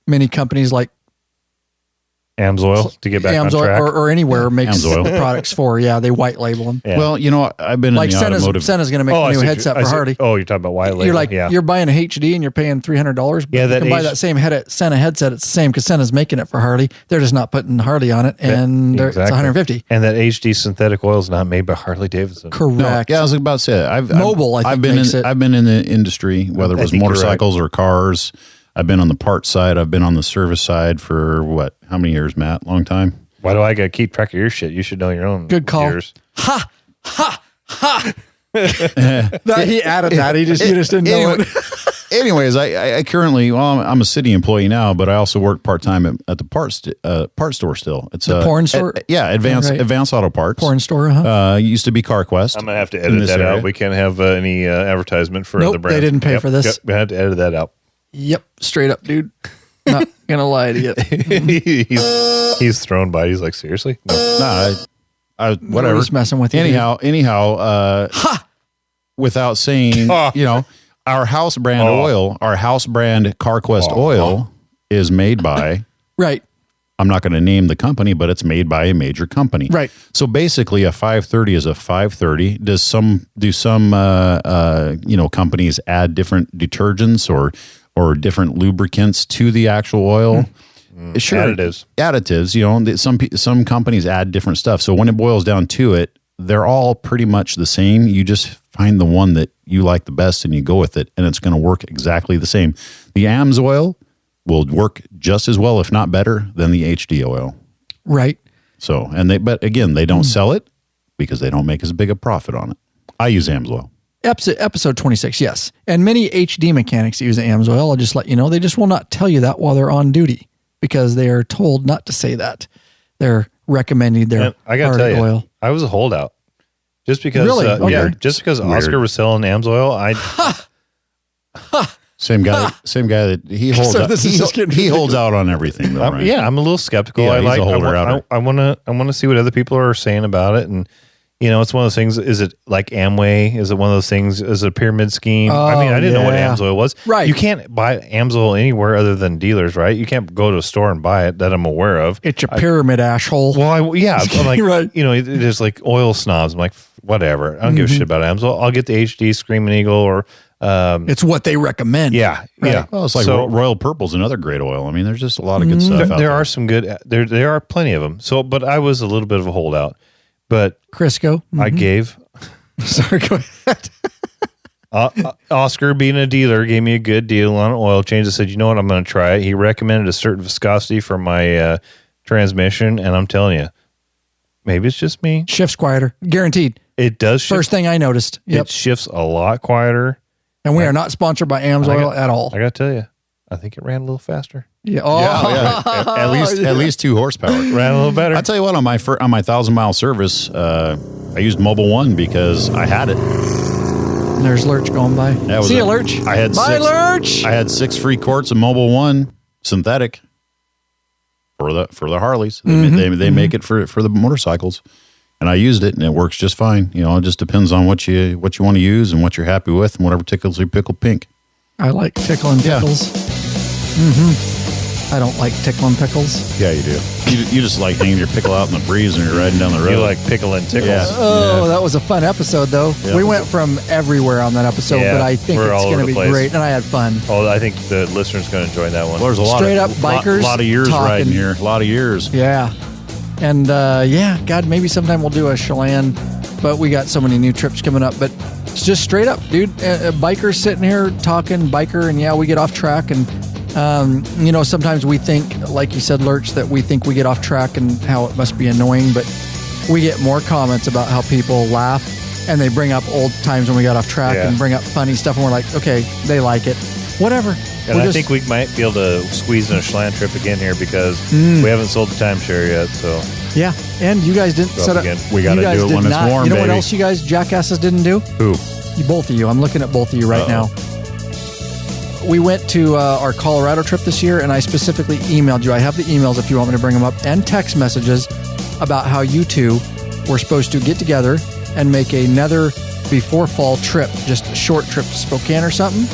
many companies like AMSOIL, to get back on AMSOIL track. or anywhere makes AMSOIL. products for, they white label them. Yeah. Well, you know, I've been Like in the automotive. Senna's going to make I a new see- headset I for see- Harley. Oh, you're talking about white label. You're like, yeah. you're buying a HD and you're paying $300, but Yeah, you that can buy H- that same Senna headset. It's the same because Senna's making it for Harley. They're just not putting Harley on it, and it's Exactly. $150. And that HD synthetic oil is not made by Harley Davidson. Correct. No, yeah, I was about to say that. Mobile, I think, I've been makes it. I've been in the industry, whether it I was think you're motorcycles or cars. I've been on the parts side. I've been on the service side for what? How many years, Matt? Long time. Why do I got to keep track of your shit? You should know your own. Good call. years. That he added that. You just didn't know Anyway, it. anyways, I currently, well, I'm a city employee now, but I also work part time at the parts store still. It's The porn store? yeah, Advanced Right. Auto Parts. Porn store, huh? Used to be CarQuest. I'm going to have to in edit this that area. out. We can't have any advertisement for Nope, other brands. they didn't pay for this. Yep, we had to edit that out. Yep. Straight up, dude. Not going to lie to you. he's thrown by. He's like, seriously? No. Nah, I whatever. Just messing with you. Anyhow, without saying, our house brand oil, our house brand CarQuest oil is made by, Right. I'm not going to name the company, but it's made by a major company. Right. So basically a 530 is a 530. Do some companies add different detergents or different lubricants to the actual oil? Sure. Additives, some companies add different stuff. So when it boils down to it, they're all pretty much the same. You just find the one that you like the best and you go with it, and it's going to work exactly the same. The AMSOIL will work just as well, if not better, than the HD oil. Right. So, but again, they don't sell it because they don't make as big a profit on it. I use AMSOIL. Episode 26, yes. And many HD mechanics use AMSOIL. I'll just let you know. They just will not tell you that while they're on duty because they are told not to say that. They're recommending their And I got to tell you, oil. I was a holdout. Just because, Really? Okay. yeah, just because Oscar was selling AMSOIL, Same guy that he holds So out. this is just getting He holds out on everything though, right? yeah, I'm a little skeptical. Yeah, I he's a holder-outer. I want to see what other people are saying about it, and it's one of those things. Is it like Amway? Is it one of those things? Is it a pyramid scheme? I mean, I didn't know what yeah. AMSOIL was. Right. You can't buy AMSOIL anywhere other than dealers, right? You can't go to a store and buy it that I'm aware of. It's a pyramid asshole. Well, I'm like, Right. there's like oil snobs. I'm like, whatever. I don't give a shit about AMSOIL. I'll get the HD Screaming Eagle or It's what they recommend. Yeah, Right. yeah. Well, it's like Royal Purple's another great oil. I mean, there's just a lot of good stuff. There are some good. There are plenty of them. So, but I was a little bit of a holdout. But Crisco. I gave. Sorry, go ahead. Oscar, being a dealer, gave me a good deal on an oil change. I said, you know what, I'm going to try it. He recommended a certain viscosity for my transmission, and I'm telling you, maybe it's just me. Shifts quieter, guaranteed. It does. First thing I noticed. Yep. It shifts a lot quieter. And we are not sponsored by AMSOIL at all. I got to tell you, I think it ran a little faster. Yeah. Oh. At least 2 horsepower. Ran a little better. I tell you what, on my 1,000-mile service, I used Mobil 1 because I had it. There's Lurch going by. See you, Lurch. Bye, Lurch. I had 6 free quarts of Mobil 1 synthetic for the Harleys. They make it for the motorcycles, and I used it, and it works just fine. You know, it just depends on what you want to use and what you're happy with, and whatever tickles your pickle pink. I like tickling pickles. I don't like tickling pickles. Yeah, you do. You just like hanging your pickle out in the breeze when you're riding down the road. You like pickling tickles. Yeah. Oh, that was a fun episode, though. Yeah, we went from everywhere on that episode, but I think it's going to be great, and I had fun. Oh, I think the listeners going to enjoy that one. Well, there's a lot Straight of, up bikers A lot of years talking. riding here. A lot of years. Yeah. And, God, maybe sometime we'll do a Chelan, but we got so many new trips coming up. But it's just straight up, dude. Bikers sitting here talking biker, and, we get off track, and sometimes we think, like you said, Lurch, that we think we get off track and how it must be annoying, but we get more comments about how people laugh and they bring up old times when we got off track and bring up funny stuff, and we're like, okay, they like it. Whatever. And I think we might be able to squeeze in a Chelan trip again here because we haven't sold the timeshare yet. So yeah, and you guys didn't set up. We got to do it when it's warm, You know what baby. else you guys jackasses didn't do? Who? Both of you. I'm looking at both of you right now. We went to our Colorado trip this year, and I specifically emailed you. I have the emails if you want me to bring them up, and text messages about how you two were supposed to get together and make another before fall trip, just a short trip to Spokane or something.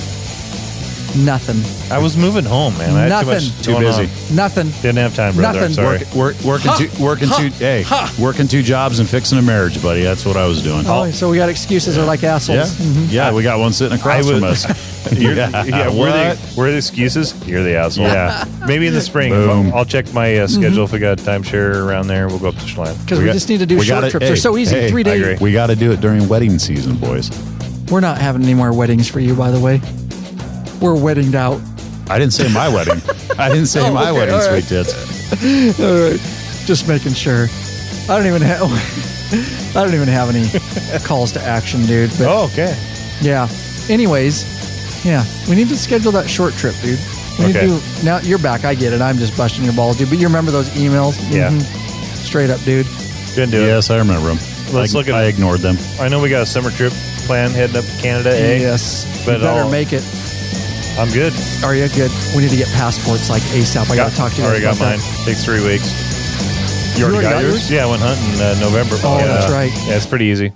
Nothing. I was moving home, man. I had Too busy. Nothing. Didn't have time, brother. I'm sorry. Working 2 jobs and fixing a marriage, buddy. That's what I was doing. Oh, so we got excuses. They're like assholes. Yeah, we got one sitting across from us. We're the excuses. You're the asshole. Yeah. Maybe in the spring. Boom. I'll check my schedule. If we got a timeshare around there, we'll go up to Chelan. Because we just need to do short trips. They're so easy. 3 days. I agree. We got to do it during wedding season, boys. We're not having any more weddings for you, by the way. We're weddinged out. I didn't say my wedding. I didn't say my wedding, all right. sweet tits. All right. Just making sure. I don't even have any calls to action, dude. But okay. Yeah. Anyways, we need to schedule that short trip, dude. We need to do, now you're back. I get it. I'm just busting your balls, dude. But you remember those emails? Yeah. Straight up, dude. Didn't do it. Yes, I remember them. I ignored them. I know we got a summer trip planned heading up to Canada. Yes. But you better make it. I'm good. Are you good? We need to get passports like ASAP. I got to talk to you. Already got mine. Takes 3 weeks. You already got yours? Yeah, I went hunting in November. Oh, that's right. Yeah, it's pretty easy.